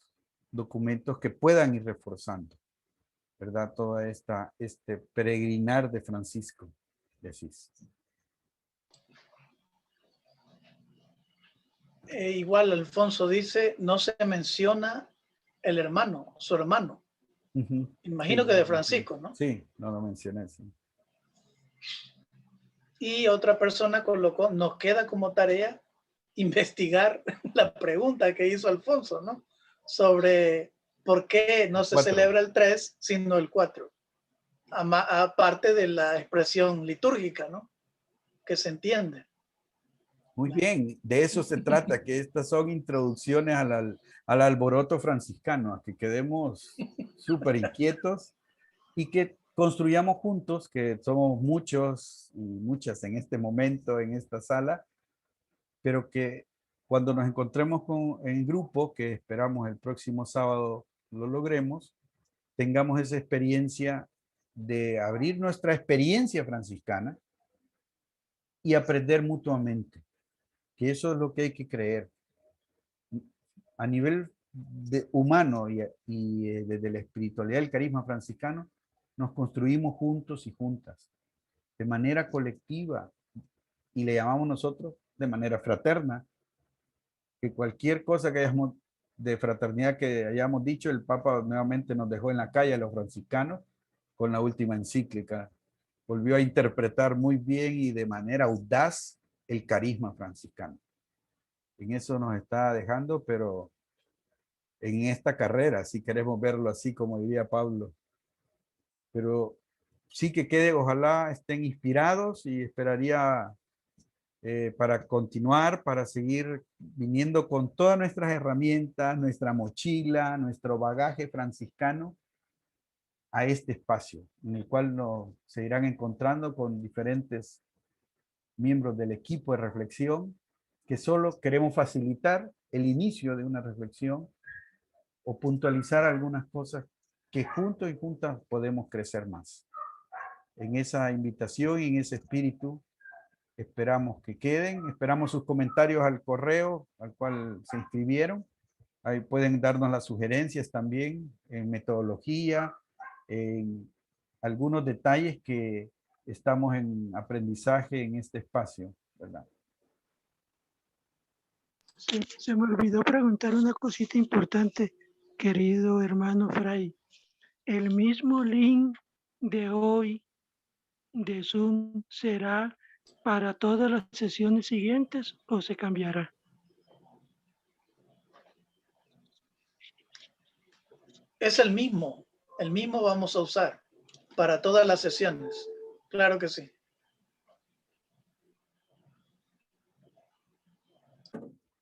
documentos que puedan ir reforzando, ¿verdad? Toda este peregrinar de Francisco de Asís. Igual Alfonso dice, no se menciona el hermano, su hermano. Imagino Sí, que de Francisco, ¿no? Sí, no lo mencioné, sí. Y otra persona colocó, nos queda como tarea investigar la pregunta que hizo Alfonso, ¿no? Sobre por qué no se celebra el 3, sino el 4. Aparte de la expresión litúrgica, ¿no? Que se entiende. Muy bien, de eso se trata, que estas son introducciones al alboroto franciscano, a que quedemos súper inquietos y que construyamos juntos, que somos muchos y muchas en este momento, en esta sala, pero que cuando nos encontremos en grupo, que esperamos el próximo sábado lo logremos, tengamos esa experiencia de abrir nuestra experiencia franciscana y aprender mutuamente, que eso es lo que hay que creer. A nivel humano y desde la espiritualidad del carisma franciscano, nos construimos juntos y juntas, de manera colectiva, y le llamamos nosotros de manera fraterna, que cualquier cosa que hayamos de fraternidad que hayamos dicho, el Papa nuevamente nos dejó en la calle a los franciscanos con la última encíclica. Volvió a interpretar muy bien y de manera audaz el carisma franciscano. En eso nos está dejando, pero en esta carrera, si queremos verlo así como diría Pablo. Pero sí que quede, ojalá estén inspirados y esperaría para continuar, para seguir viniendo con todas nuestras herramientas, nuestra mochila, nuestro bagaje franciscano a este espacio, en el cual se irán encontrando con diferentes miembros del equipo de reflexión, que solo queremos facilitar el inicio de una reflexión o puntualizar algunas cosas que juntos y juntas podemos crecer más. En esa invitación y en ese espíritu esperamos que queden. Esperamos sus comentarios al correo al cual se inscribieron. Ahí pueden darnos las sugerencias también en metodología, en algunos detalles que estamos en aprendizaje en este espacio, ¿verdad? Se me olvidó preguntar una cosita importante, querido hermano Fray. ¿El mismo link de hoy de Zoom será para todas las sesiones siguientes o se cambiará? Es el mismo vamos a usar para todas las sesiones. Claro que sí.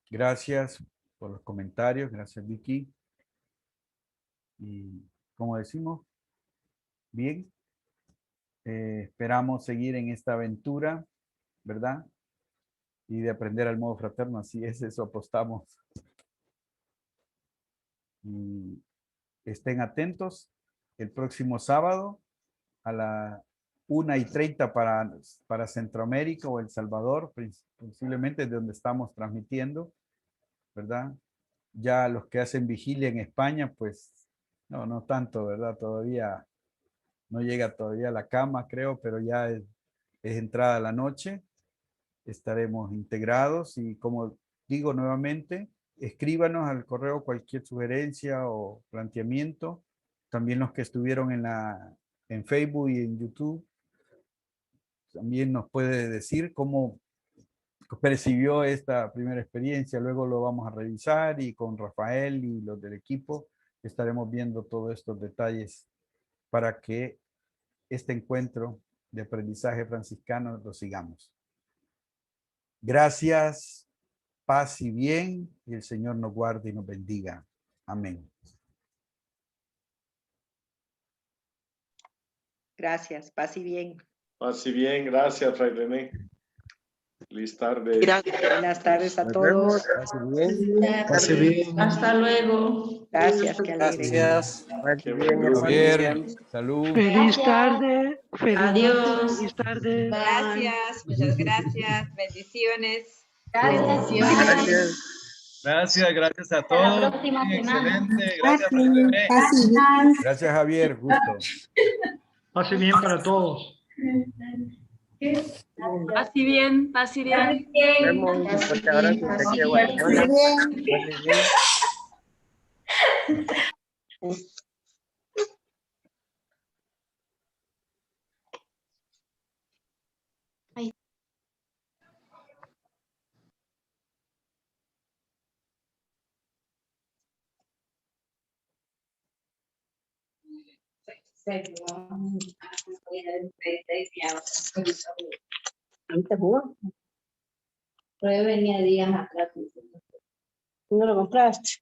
Gracias por los comentarios, gracias Vicky. Y como decimos, bien, esperamos seguir en esta aventura, ¿verdad? Y de aprender al modo fraterno, así es, eso apostamos. Y estén atentos el próximo sábado a la 1:30 para Centroamérica o El Salvador, posiblemente de donde estamos transmitiendo, ¿verdad? Ya los que hacen vigilia en España, pues no tanto, ¿verdad? Todavía no llega todavía a la cama, creo, pero ya es entrada la noche. Estaremos integrados y como digo nuevamente, escríbanos al correo cualquier sugerencia o planteamiento. También los que estuvieron en Facebook y en YouTube, también nos puede decir cómo percibió esta primera experiencia. Luego lo vamos a revisar y con Rafael y los del equipo estaremos viendo todos estos detalles para que este encuentro de aprendizaje franciscano lo sigamos. Gracias, paz y bien, y el Señor nos guarde y nos bendiga. Amén. Gracias, paz y bien. Paz y bien, gracias, Fray René. Feliz tarde. Buenas tardes a todos. Paz y bien. Hasta luego. Gracias, qué alegre. Gracias. Javier, salud. Feliz tarde. Adiós. Feliz tarde. Gracias, muchas gracias. Bendiciones. Gracias a todos. Hasta la próxima semana. Excelente. Gracias, Fray René. Gracias, Javier. Gusto. Pase bien para todos. Paz y bien, paz y bien. ¿Ahorita jugó? Pero venía días atrás. ¿No lo compraste?